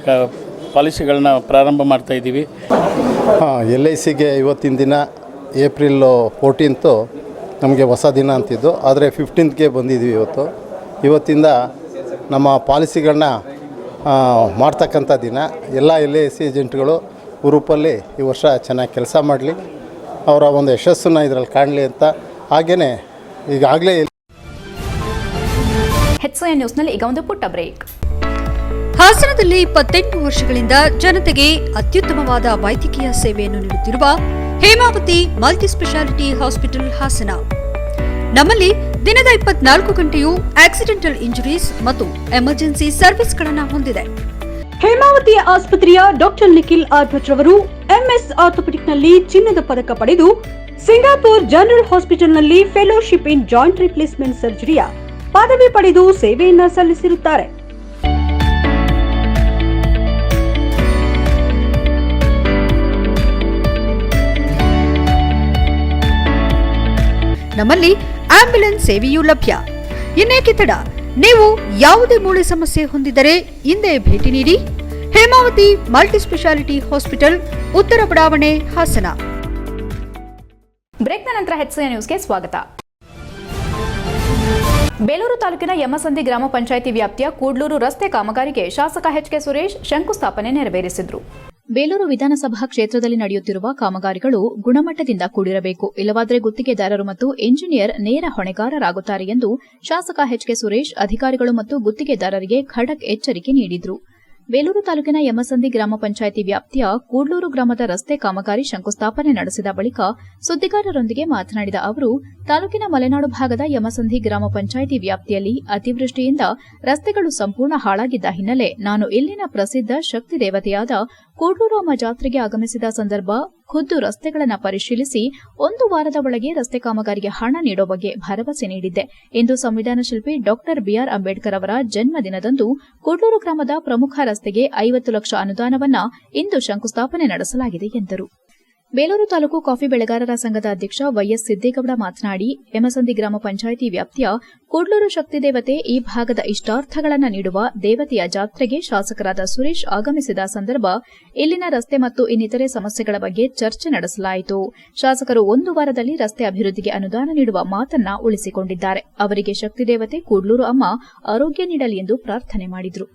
ಪಾಲಿಸಿಗಳನ್ನ ಪ್ರಾರಂಭ ಮಾಡ್ತಾಯಿದ್ದೀವಿ. LICಗೆ ಇವತ್ತಿನ ದಿನ ಏಪ್ರಿಲ್ 14 ನಮಗೆ ಹೊಸ ದಿನ ಅಂತಿದ್ದು, ಆದರೆ 15ಗೆ ಬಂದಿದ್ದೀವಿ. ಇವತ್ತಿಂದ ನಮ್ಮ ಪಾಲಿಸಿಗಳನ್ನ ಮಾಡ್ತಕ್ಕಂಥ ದಿನ. ಎಲ್ಲ LIC ಏಜೆಂಟ್ಗಳು ಗ್ರೂಪಲ್ಲಿ ಈ ವರ್ಷ ಚೆನ್ನಾಗಿ ಕೆಲಸ ಮಾಡಲಿ, ಅವರ ಒಂದು ಯಶಸ್ಸನ್ನು ಇದರಲ್ಲಿ ಕಾಣಲಿ ಅಂತ. ಹಾಗೆಯೇ ಈಗಾಗಲೇ HCN ನ್ಯೂಸ್ನಲ್ಲಿ ಈಗ ಒಂದು ಪುಟ್ಟ ಬ್ರೇಕ್. ಹಾಸನದಲ್ಲಿ 28 ವರ್ಷಗಳಿಂದ ಜನತೆಗೆ ಅತ್ಯುತ್ತಮವಾದ ವೈದ್ಯಕೀಯ ಸೇವೆಯನ್ನು ನೀಡುತ್ತಿರುವ Hemavathi multi speciality hospital Hassan. ನಮ್ಮಲ್ಲಿ ದಿನದ 24 ಗಂಟೆಯೂ ಆಕ್ಸಿಡೆಂಟಲ್ ಇಂಜುರೀಸ್ ಮತ್ತು ಎಮರ್ಜೆನ್ಸಿ ಸರ್ವಿಸ್ಗಳನ್ನು ಹೊಂದಿದೆ. ಹೇಮಾವತಿ ಆಸ್ಪತ್ರೆಯ ಡಾಕ್ಟರ್ ನಿಖಿಲ್ ಆರ್ ಭಟ್ ರವರು MS ಆರ್ಥೋಪೆಡಿಕ್ನಲ್ಲಿ ಚಿನ್ನದ ಪದಕ ಪಡೆದು ಸಿಂಗಾಪುರ್ ಜನರಲ್ ಹಾಸ್ಪಿಟಲ್ನಲ್ಲಿ ಫೆಲೋಶಿಪ್ ಇನ್ ಜಾಯಿಂಟ್ ರಿಪ್ಲೇಸ್ಮೆಂಟ್ ಸರ್ಜರಿಯ ಪದವಿ ಪಡೆದು ಸೇವೆಯನ್ನ ಸಲ್ಲಿಸಿರುತ್ತಾರೆ. ನಮ್ಮಲ್ಲಿ ಆಂಬ್ಯುಲೆನ್ಸ್ ಸೇವೆಯೂ ಲಭ್ಯ. ಇನ್ನೇಕೆ ತಡ? ನೀವು ಯಾವುದೇ ಮೂಳೆ ಸಮಸ್ಯೆ ಹೊಂದಿದ್ದರೆ ಹಿಂದೆ ಭೇಟಿ ನೀಡಿ. ಹೇಮಾವತಿ ಮಲ್ಟಿ ಸ್ಪೆಷಾಲಿಟಿ ಹಾಸ್ಪಿಟಲ್, ಉತ್ತರ ಬಡಾವಣೆ, ಹಾಸನ. ಬ್ರೇಕ್ನ ನಂತರ HCN ನ್ಯೂಸ್ಗೆ ಸ್ವಾಗತ. ಬೇಲೂರು ತಾಲೂಕಿನ ಯಮಸಂದಿ ಗ್ರಾಮ ಪಂಚಾಯಿತಿ ವ್ಯಾಪ್ತಿಯ ಕೂಡ್ಲೂರು ರಸ್ತೆ ಕಾಮಗಾರಿಗೆ ಶಾಸಕ HK ಸುರೇಶ್ ಶಂಕುಸ್ಥಾಪನೆ ನೆರವೇರಿಸಿದರು. ಬೇಲೂರು ವಿಧಾನಸಭಾ ಕ್ಷೇತ್ರದಲ್ಲಿ ನಡೆಯುತ್ತಿರುವ ಕಾಮಗಾರಿಗಳು ಗುಣಮಟ್ಟದಿಂದ ಕೂಡಿರಬೇಕು, ಇಲ್ಲವಾದರೆ ಗುತ್ತಿಗೆದಾರರು ಮತ್ತು ಎಂಜಿನಿಯರ್ ನೇರ ಹೊಣೆಗಾರರಾಗುತ್ತಾರೆ ಎಂದು ಶಾಸಕ HK ಸುರೇಶ್ ಅಧಿಕಾರಿಗಳು ಮತ್ತು ಗುತ್ತಿಗೆದಾರರಿಗೆ ಖಡಕ್ ಎಚ್ಚರಿಕೆ ನೀಡಿದರು. ಬೇಲೂರು ತಾಲೂಕಿನ ಯಮಸಂದಿ ಗ್ರಾಮ ಪಂಚಾಯಿತಿ ವ್ಯಾಪ್ತಿಯ ಕೂಡ್ಲೂರು ಗ್ರಾಮದ ರಸ್ತೆ ಕಾಮಗಾರಿ ಶಂಕುಸ್ಥಾಪನೆ ನಡೆಸಿದ ಬಳಿಕ ಸುದ್ದಿಗಾರರೊಂದಿಗೆ ಮಾತನಾಡಿದ ಅವರು, ತಾಲೂಕಿನ ಮಲೆನಾಡು ಭಾಗದ ಯಮಸಂದಿ ಗ್ರಾಮ ಪಂಚಾಯಿತಿ ವ್ಯಾಪ್ತಿಯಲ್ಲಿ ಅತಿವೃಷ್ಟಿಯಿಂದ ರಸ್ತೆಗಳು ಸಂಪೂರ್ಣ ಹಾಳಾಗಿದ್ದ ಹಿನ್ನೆಲೆ ನಾನು ಇಲ್ಲಿನ ಪ್ರಸಿದ್ಧ ಶಕ್ತಿ ದೇವತೆಯಾದ ಕೂಡ್ಲೂರು ಅಮ್ಮ ಜಾತ್ರೆಗೆ ಆಗಮಿಸಿದ ಸಂದರ್ಭ ಖುದ್ದು ರಸ್ತೆಗಳನ್ನು ಪರಿಶೀಲಿಸಿ 1 ವಾರದ ಒಳಗೆ ರಸ್ತೆ ಕಾಮಗಾರಿಗೆ ಹಣ ನೀಡುವ ಬಗ್ಗೆ ಭರವಸೆ ನೀಡಿದ್ದೆ ಎಂದು ಸಂವಿಧಾನ ಶಿಲ್ಪಿ ಡಾ BR ಅಂಬೇಡ್ಕರ್ ಅವರ ಜನ್ಮದಿನದಂದು ಕೂಡ್ಲೂರು ಗ್ರಾಮದ ಪ್ರಮುಖ ರಸ್ತೆಗೆ 50 ಲಕ್ಷ ಅನುದಾನವನ್ನ ಇಂದು ಶಂಕುಸ್ಥಾಪನೆ ನಡೆಸಲಾಗಿದೆ ಎಂದರು. ಬೇಲೂರು ತಾಲೂಕು ಕಾಫಿ ಬೆಳೆಗಾರರ ಸಂಘದ ಅಧ್ಯಕ್ಷ YS ಸಿದ್ದೇಗೌಡ ಮಾತನಾಡಿ, ಯಮಸಂದಿ ಗ್ರಾಮ ಪಂಚಾಯಿತಿ ವ್ಯಾಪ್ತಿಯ ಕೂಡ್ಲೂರು ಶಕ್ತಿ ದೇವತೆ ಈ ಭಾಗದ ಇಷ್ಟಾರ್ಥಗಳನ್ನು ನೀಡುವ ದೇವತೆಯ ಜಾತ್ರೆಗೆ ಶಾಸಕರಾದ ಸುರೇಶ್ ಆಗಮಿಸಿದ ಸಂದರ್ಭ ಇಲ್ಲಿನ ರಸ್ತೆ ಮತ್ತು ಇನ್ನಿತರೆ ಸಮಸ್ಯೆಗಳ ಬಗ್ಗೆ ಚರ್ಚೆ ನಡೆಸಲಾಯಿತು. ಶಾಸಕರು 1 ವಾರದಲ್ಲಿ ರಸ್ತೆ ಅಭಿವೃದ್ಧಿಗೆ ಅನುದಾನ ನೀಡುವ ಮಾತನ್ನ ಉಳಿಸಿಕೊಂಡಿದ್ದಾರೆ. ಅವರಿಗೆ ಶಕ್ತಿ ದೇವತೆ ಕೂಡ್ಲೂರು ಅಮ್ಮ ಆರೋಗ್ಯ ನೀಡಲಿ ಎಂದು ಪ್ರಾರ್ಥನೆ ಮಾಡಿದರು.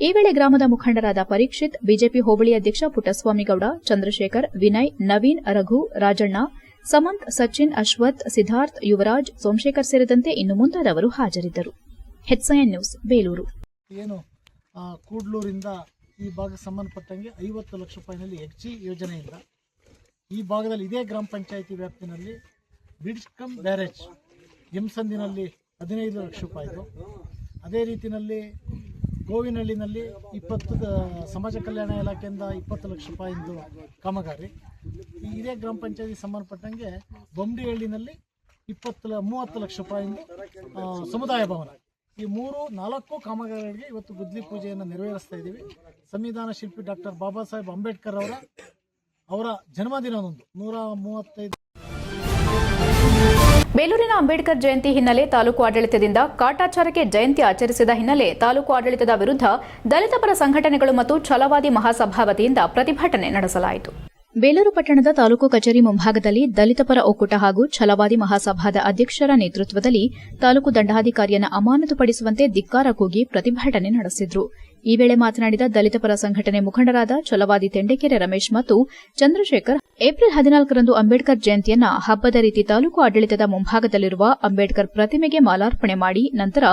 ಈ ವೇಳೆ ಗ್ರಾಮದ ಮುಖಂಡರಾದ ಪರೀಕ್ಷಿತ್, ಬಿಜೆಪಿ ಹೋಬಳಿ ಅಧ್ಯಕ್ಷ ಪುಟ್ಟಸ್ವಾಮಿಗೌಡ, ಚಂದ್ರಶೇಖರ್, ವಿನಯ್, ನವೀನ್, ರಘು, ರಾಜಣ್ಣ, ಸಮಂತ್, ಸಚಿನ್, ಅಶ್ವಥ್, ಸಿದ್ಧಾರ್ಥ್, ಯುವರಾಜ್, ಸೋಮಶೇಖರ್ ಸೇರಿದಂತೆ ಇನ್ನು ಮುಂತಾದವರು ಹಾಜರಿದ್ದರು. HCN news, Belur. ಏನು ಕೂಡ್ಲೂರಿಂದ ಈ ಭಾಗಕ್ಕೆ ಸಂಬಂಧಪಟ್ಟಂಗೆ 50 ಲಕ್ಷ ರೂಪಾಯಿನಲ್ಲಿ HG ಯೋಜನೆಯಿಂದ ಈ ಭಾಗದಲ್ಲಿ ಇದೇ ಗ್ರಾಮ ಪಂಚಾಯಿತಿ ವ್ಯಾಪ್ತಿನಲ್ಲಿ ಬ್ರಿಡ್ಜ್ ಕಮ್ ಬ್ಯಾರೇಜ್ ಎಂಸಂದಿನಲ್ಲಿ 15 ಲಕ್ಷ ರೂಪಾಯಿದು, ಅದೇ ರೀತಿಯಲ್ಲಿ ಗೋವಿನಹಳ್ಳಿನಲ್ಲಿ 20 ಸಮಾಜ ಕಲ್ಯಾಣ ಇಲಾಖೆಯಿಂದ 20 ಲಕ್ಷ ರೂಪಾಯಿಂದು ಕಾಮಗಾರಿ. ಇದೇ ಗ್ರಾಮ ಪಂಚಾಯತಿ ಸಂಬಂಧಪಟ್ಟಂಗೆ ಬೊಮ್ಮಡಿಹಳ್ಳಿನಲ್ಲಿ 30 ಲಕ್ಷ ರೂಪಾಯಿಂದ ಸಮುದಾಯ ಭವನ. ಈ 4 ಕಾಮಗಾರಿಗಳಿಗೆ ಇವತ್ತು ಗುದ್ಲಿ ಪೂಜೆಯನ್ನು ನೆರವೇರಿಸ್ತಾ ಇದ್ದೀವಿ. ಸಂವಿಧಾನ ಶಿಲ್ಪಿ ಡಾಕ್ಟರ್ ಬಾಬಾ ಸಾಹೇಬ್ ಅಂಬೇಡ್ಕರ್ ಅವರ ಜನ್ಮದಿನದಂದು 135. ಬೇಲೂರಿನ ಅಂಬೇಡ್ಕರ್ ಜಯಂತಿ ಹಿನ್ನೆಲೆ ತಾಲೂಕು ಆಡಳಿತದಿಂದ ಕಾಟಾಚಾರಕ್ಕೆ ಜಯಂತಿ ಆಚರಿಸಿದ ಹಿನ್ನೆಲೆ ತಾಲೂಕು ಆಡಳಿತದ ವಿರುದ್ಧ ದಲಿತ ಪರ ಸಂಘಟನೆಗಳು ಮತ್ತು ಛಲವಾದಿ ಮಹಾಸಭಾ ವತಿಯಿಂದ ಪ್ರತಿಭಟನೆ ನಡೆಸಲಾಯಿತು. ಬೇಲೂರು ಪಟ್ಟಣದ ತಾಲೂಕು ಕಚೇರಿ ಮುಂಭಾಗದಲ್ಲಿ ದಲಿತ ಪರ ಒಕ್ಕೂಟ ಹಾಗೂ ಛಲವಾದಿ ಮಹಾಸಭಾದ ಅಧ್ಯಕ್ಷರ ನೇತೃತ್ವದಲ್ಲಿ ತಾಲೂಕು ದಂಡಾಧಿಕಾರಿಯನ್ನು ಅಮಾನತುಪಡಿಸುವಂತೆ ಧಿಕ್ಕಾರ ಕೂಗಿ ಪ್ರತಿಭಟನೆ ನಡೆಸಿದ್ರು. ಈ ವೇಳೆ ಮಾತನಾಡಿದ ದಲಿತ ಪರ ಸಂಘಟನೆ ಮುಖಂಡರಾದ ಛಲವಾದಿ ತೆಂಡೆಕೆರೆ ರಮೇಶ್ ಮತ್ತು ಚಂದ್ರಶೇಖರ್, ಏಪ್ರಿಲ್ 14ರಂದು ಅಂಬೇಡ್ಕರ್ ಜಯಂತಿಯನ್ನ ಹಬ್ಬದ ರೀತಿ ತಾಲೂಕು ಆಡಳಿತದ ಮುಂಭಾಗದಲ್ಲಿರುವ ಅಂಬೇಡ್ಕರ್ ಪ್ರತಿಮೆಗೆ ಮಾಲಾರ್ಪಣೆ ಮಾಡಿ ನಂತರ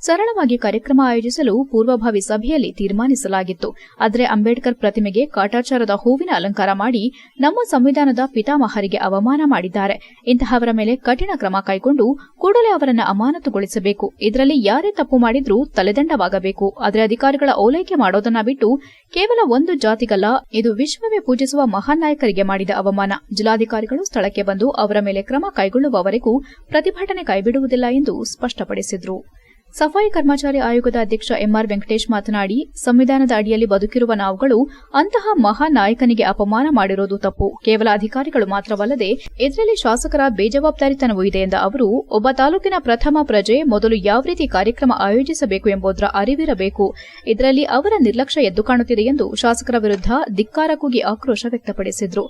ಸರಳವಾಗಿ ಕಾರ್ಯಕ್ರಮ ಆಯೋಜಿಸಲು ಪೂರ್ವಭಾವಿ ಸಭೆಯಲ್ಲಿ ತೀರ್ಮಾನಿಸಲಾಗಿತ್ತು. ಆದರೆ ಅಂಬೇಡ್ಕರ್ ಪ್ರತಿಮೆಗೆ ಕಾಟಾಚಾರದ ಹೂವಿನ ಅಲಂಕಾರ ಮಾಡಿ ನಮ್ಮ ಸಂವಿಧಾನದ ಪಿತಾಮಹರಿಗೆ ಅವಮಾನ ಮಾಡಿದ್ದಾರೆ. ಇಂತಹವರ ಮೇಲೆ ಕಠಿಣ ಕ್ರಮ ಕೈಗೊಂಡು ಕೂಡಲೇ ಅವರನ್ನು ಅಮಾನತುಗೊಳಿಸಬೇಕು. ಇದರಲ್ಲಿ ಯಾರೇ ತಪ್ಪು ಮಾಡಿದ್ರೂ ತಲೆದಂಡವಾಗಬೇಕು. ಆದರೆ ಅಧಿಕಾರಿಗಳ ಓಲೈಕೆ ಮಾಡೋದನ್ನ ಬಿಟ್ಟು ಕೇವಲ ಒಂದು ಜಾತಿಗಲ್ಲ, ಇದು ವಿಶ್ವವೇ ಪೂಜಿಸುವ ಮಹಾನ್ ನಾಯಕರಿಗೆ ಮಾಡಿದ ಅವಮಾನ. ಜಿಲ್ಲಾಧಿಕಾರಿಗಳು ಸ್ಥಳಕ್ಕೆ ಬಂದು ಅವರ ಮೇಲೆ ಕ್ರಮ ಕೈಗೊಳ್ಳುವವರೆಗೂ ಪ್ರತಿಭಟನೆ ಕೈಬಿಡುವುದಿಲ್ಲ ಎಂದು ಸ್ಪಷ್ಟಪಡಿಸಿದರು. ಸಫಾಯಿ ಕರ್ಮಚಾರಿ ಆಯೋಗದ ಅಧ್ಯಕ್ಷ ಎಂಆರ್ ವೆಂಕಟೇಶ್ ಮಾತನಾಡಿ, ಸಂವಿಧಾನದ ಅಡಿಯಲ್ಲಿ ಬದುಕಿರುವ ನಾವುಗಳು ಅಂತಹ ಮಹಾನ್ ನಾಯಕನಿಗೆ ಅಪಮಾನ ಮಾಡಿರೋದು ತಪ್ಪು. ಕೇವಲ ಅಧಿಕಾರಿಗಳು ಮಾತ್ರವಲ್ಲದೆ ಇದರಲ್ಲಿ ಶಾಸಕರ ಬೇಜವಾಬ್ದಾರಿತನವೂ ಇದೆ ಎಂದ ಅವರು, ಒಬ್ಬ ತಾಲೂಕಿನ ಪ್ರಥಮ ಪ್ರಜೆ ಮೊದಲು ಯಾವ ರೀತಿ ಕಾರ್ಯಕ್ರಮ ಆಯೋಜಿಸಬೇಕು ಎಂಬುದರ ಅರಿವಿರಬೇಕು. ಇದರಲ್ಲಿ ಅವರ ನಿರ್ಲಕ್ಷ್ಯ ಎದ್ದು ಕಾಣುತ್ತಿದೆ ಎಂದು ಶಾಸಕರ ವಿರುದ್ಧ ಧಿಕ್ಕಾರ ಕೂಗಿ ಆಕ್ರೋಶ ವ್ಯಕ್ತಪಡಿಸಿದರು.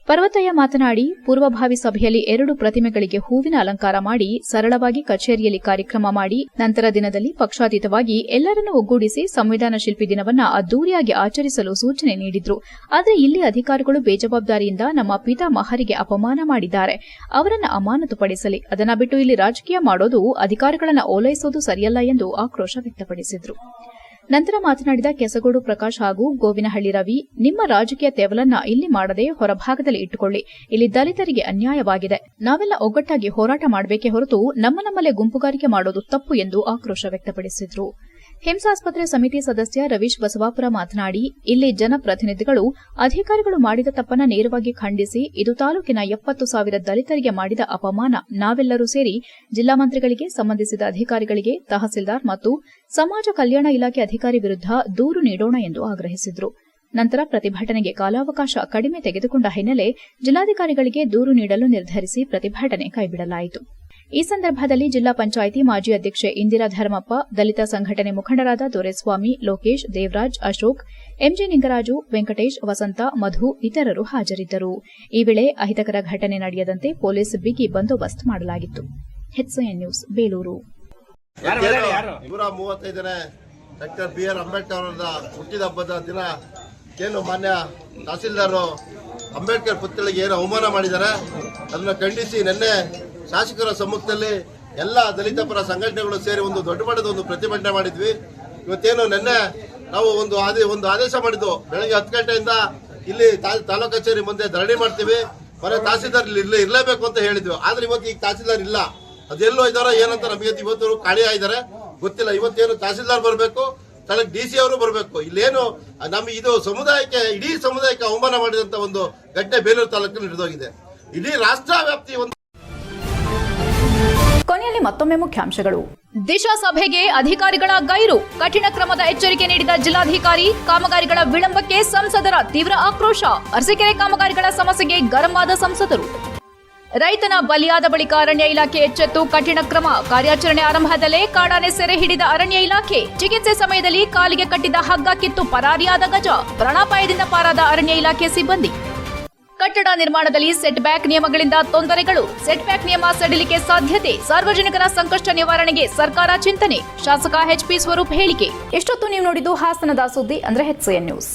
ಪರ್ವತಯ್ಯ ಮಾತನಾಡಿ, ಪೂರ್ವಭಾವಿ ಸಭೆಯಲ್ಲಿ 2 ಪ್ರತಿಮೆಗಳಿಗೆ ಹೂವಿನ ಅಲಂಕಾರ ಮಾಡಿ ಸರಳವಾಗಿ ಕಚೇರಿಯಲ್ಲಿ ಕಾರ್ಯಕ್ರಮ ಮಾಡಿ ನಂತರ ದಿನದಲ್ಲಿ ಪಕ್ಷಾತೀತವಾಗಿ ಎಲ್ಲರನ್ನೂ ಒಗ್ಗೂಡಿಸಿ ಸಂವಿಧಾನ ಶಿಲ್ಪಿ ದಿನವನ್ನ ಅದ್ದೂರಿಯಾಗಿ ಆಚರಿಸಲು ಸೂಚನೆ ನೀಡಿದ್ರು. ಆದರೆ ಇಲ್ಲಿ ಅಧಿಕಾರಿಗಳು ಬೇಜವಾಬ್ದಾರಿಯಿಂದ ನಮ್ಮ ಪಿತಾಮಹರಿಗೆ ಅಪಮಾನ ಮಾಡಿದ್ದಾರೆ. ಅವರನ್ನು ಅಮಾನತುಪಡಿಸಲಿ. ಅದನ್ನ ಬಿಟ್ಟು ಇಲ್ಲಿ ರಾಜಕೀಯ ಮಾಡೋದು, ಅಧಿಕಾರಿಗಳನ್ನು ಓಲೈಸುವುದು ಸರಿಯಲ್ಲ ಎಂದು ಆಕ್ರೋಶ ವ್ಯಕ್ತಪಡಿಸಿದರು. ನಂತರ ಮಾತನಾಡಿದ ಕೆಸಗೋಡು ಪ್ರಕಾಶ್ ಹಾಗೂ ಗೋವಿನಹಳ್ಳಿ ರವಿ, ನಿಮ್ಮ ರಾಜಕೀಯ ತೆವಲನ್ನ ಇಲ್ಲಿ ಮಾಡದೆ ಹೊರಭಾಗದಲ್ಲಿ ಇಟ್ಟುಕೊಳ್ಳಿ. ಇಲ್ಲಿ ದಲಿತರಿಗೆ ಅನ್ಯಾಯವಾಗಿದೆ. ನಾವೆಲ್ಲ ಒಗ್ಗಟ್ಟಾಗಿ ಹೋರಾಟ ಮಾಡಬೇಕೇ ಹೊರತು ನಮ್ಮಲ್ಲೇ ಗುಂಪುಗಾರಿಕೆ ಮಾಡೋದು ತಪ್ಪು ಎಂದು ಆಕ್ರೋಶ ವ್ಯಕ್ತಪಡಿಸಿದರು. ಹಿಂಸಾಸ್ಪತ್ರೆ ಸಮಿತಿ ಸದಸ್ಯ ರವೀಶ್ ಬಸವಾಪುರ ಮಾತನಾಡಿ, ಇಲ್ಲಿ ಜನಪ್ರತಿನಿಧಿಗಳು ಅಧಿಕಾರಿಗಳು ಮಾಡಿದ ತಪ್ಪನ್ನ ನೇರವಾಗಿ ಖಂಡಿಸಿ ಇದು ತಾಲೂಕಿನ 70,000 ದಲಿತರಿಗೆ ಮಾಡಿದ ಅಪಮಾನ. ನಾವೆಲ್ಲರೂ ಸೇರಿ ಜಿಲ್ಲಾ ಮಂತ್ರಿಗಳಿಗೆ, ಸಂಬಂಧಿಸಿದ ಅಧಿಕಾರಿಗಳಿಗೆ, ತಹಸೀಲ್ದಾರ್ ಮತ್ತು ಸಮಾಜ ಕಲ್ಯಾಣ ಇಲಾಖೆ ಅಧಿಕಾರಿ ವಿರುದ್ಧ ದೂರು ನೀಡೋಣ ಎಂದು ಆಗ್ರಹಿಸಿದರು. ನಂತರ ಪ್ರತಿಭಟನೆಗೆ ಕಾಲಾವಕಾಶ ಕಡಿಮೆ ತೆಗೆದುಕೊಂಡ ಹಿನ್ನೆಲೆ ಜಿಲ್ಲಾಧಿಕಾರಿಗಳಿಗೆ ದೂರು ನೀಡಲು ನಿರ್ಧರಿಸಿ ಪ್ರತಿಭಟನೆ ಕೈಬಿಡಲಾಯಿತು. ಈ ಸಂದರ್ಭದಲ್ಲಿ ಜಿಲ್ಲಾ ಪಂಚಾಯಿತಿ ಮಾಜಿ ಅಧ್ಯಕ್ಷೆ ಇಂದಿರಾ ಧರ್ಮಪ್ಪ, ದಲಿತ ಸಂಘಟನೆ ಮುಖಂಡರಾದ ದೊರೆಸ್ವಾಮಿ, ಲೋಕೇಶ್, ದೇವರಾಜ್, ಅಶೋಕ್, ಎಂಜೆ ನಿಂಗರಾಜು, ವೆಂಕಟೇಶ್, ವಸಂತ, ಮಧು ಇತರರು ಹಾಜರಿದ್ದರು. ಈ ವೇಳೆ ಅಹಿತಕರ ಘಟನೆ ನಡೆಯದಂತೆ ಪೊಲೀಸ್ ಬಿಗಿ ಬಂದೋಬಸ್ತ್ ಮಾಡಲಾಗಿತ್ತು. HCN news, Belur. 135ನೇ ಡಾಕ್ಟರ್ BR ಅಂಬೇಡ್ಕರ್ ಅವರ ಹುಟ್ಟಿದ ಹಬ್ಬದ ದಿನ ಏನು ಮಾನ್ಯ ತಹಸೀಲ್ದಾರ್ ಅಂಬೇಡ್ಕರ್ ಪುತ್ಥಳಿಗೆ ಏನು ಅವಮಾನ ಮಾಡಿದ್ದಾರೆ, ಅದನ್ನು ಖಂಡಿಸಿ ನಿನ್ನೆ ಶಾಸಕರ ಸಮ್ಮುಖದಲ್ಲಿ ಎಲ್ಲ ದಲಿತ ಪರ ಸಂಘಟನೆಗಳು ಸೇರಿ ಒಂದು ದೊಡ್ಡ ಮಟ್ಟದ ಒಂದು ಪ್ರತಿಭಟನೆ ಮಾಡಿದ್ವಿ. ಇವತ್ತೇನು ನಿನ್ನೆ ನಾವು ಒಂದು ಆದೇಶ ಮಾಡಿದ್ದು, ಬೆಳಗ್ಗೆ 10 ಗಂಟೆಯಿಂದ ಇಲ್ಲಿ ತಾಲೂಕು ಕಚೇರಿ ಮುಂದೆ ಧರಣಿ ಮಾಡ್ತೀವಿ, ಮನೆ ತಹಸೀಲ್ದಾರ್ ಇರಲೇಬೇಕು ಅಂತ ಹೇಳಿದ್ವಿ. ಆದ್ರೆ ಇವತ್ತು ಈಗ ತಹಸೀಲ್ದಾರ್ ಇಲ್ಲ, ಅದೆಲ್ಲೋ ಇದ್ದಾರೋ ಏನಂತ ನಮಗೆ ಇವತ್ತು ಕಾಳಿಯ ಇದ್ದಾರೆ ಗೊತ್ತಿಲ್ಲ. ಇವತ್ತೇನು ತಹಸೀಲ್ದಾರ್ ಬರಬೇಕು, ಸ್ಥಳಕ್ಕೆ DC ಅವರು ಬರಬೇಕು. ಇಲ್ಲೇನು ನಮಗೆ ಇದು ಸಮುದಾಯಕ್ಕೆ, ಇಡೀ ಸಮುದಾಯಕ್ಕೆ ಅವಮಾನ ಮಾಡಿದಂತ ಒಂದು ಘಟನೆ ಬೇಲೂರು ತಾಲೂಕಿನಲ್ಲಿ ನಡೆದೋಗಿದೆ. ಇಡೀ ರಾಷ್ಟ್ರ ವ್ಯಾಪ್ತಿ ಒಂದು. ಕೊನೆಯಲ್ಲಿ ಮತ್ತೊಮ್ಮೆ ಮುಖ್ಯಾಂಶಗಳು. ದಿಶಾ ಸಭೆಗೆ ಅಧಿಕಾರಿಗಳ ಗೈರು, ಕಠಿಣ ಕ್ರಮದ ಎಚ್ಚರಿಕೆ ನೀಡಿದ ಜಿಲ್ಲಾಧಿಕಾರಿ. ಕಾಮಗಾರಿಗಳ ವಿಳಂಬಕ್ಕೆ ಸಂಸದರ ತೀವ್ರ ಆಕ್ರೋಶ. ಅರಸೀಕೆರೆ ಕಾಮಗಾರಿಗಳ ಸಮಸ್ಯೆಗೆ ಗರಂ ಆದ ಸಂಸದರು. ರೈತನ ಬಲಿಯಾದ ಬಳಿಕ ಅರಣ್ಯ ಇಲಾಖೆ ಎಚ್ಚೆತ್ತು ಕಠಿಣ ಕ್ರಮ. ಕಾರ್ಯಾಚರಣೆ ಆರಂಭದಲ್ಲೇ ಕಾಡಾನೆ ಸೆರೆ ಹಿಡಿದ ಅರಣ್ಯ ಇಲಾಖೆ. ಚಿಕಿತ್ಸೆ ಸಮಯದಲ್ಲಿ ಕಾಲಿಗೆ ಕಟ್ಟಿದ ಹಗ್ಗ ಕಿತ್ತು ಪರಾರಿಯಾದ ಗಜ. ಪ್ರಾಣಾಪಾಯದಿಂದ ಪಾರಾದ ಅರಣ್ಯ ಇಲಾಖೆ ಸಿಬ್ಬಂದಿ. ಕಟ್ಟಡ ನಿರ್ಮಾಣದಲ್ಲಿ ಸೆಟ್ ಬ್ಯಾಕ್ ನಿಯಮಗಳಿಂದ ತೊಂದರೆಗಳು. ಸೆಟ್ ಬ್ಯಾಕ್ ನಿಯಮ ಸಡಿಲಿಕೆ ಸಾಧ್ಯತೆ. ಸಾರ್ವಜನಿಕರ ಸಂಕಷ್ಟ ನಿವಾರಣೆಗೆ ಸರ್ಕಾರ ಚಿಂತನೆ. ಶಾಸಕ HP ಸ್ವರೂಪ್ ಹೇಳಿಕೆ. ಎಷ್ಟೊತ್ತು ನೀವು ನೋಡಿದ್ದು ಹಾಸನದ ಸುದ್ದಿ ಅಂದ್ರೆ HCN ನ್ಯೂಸ್.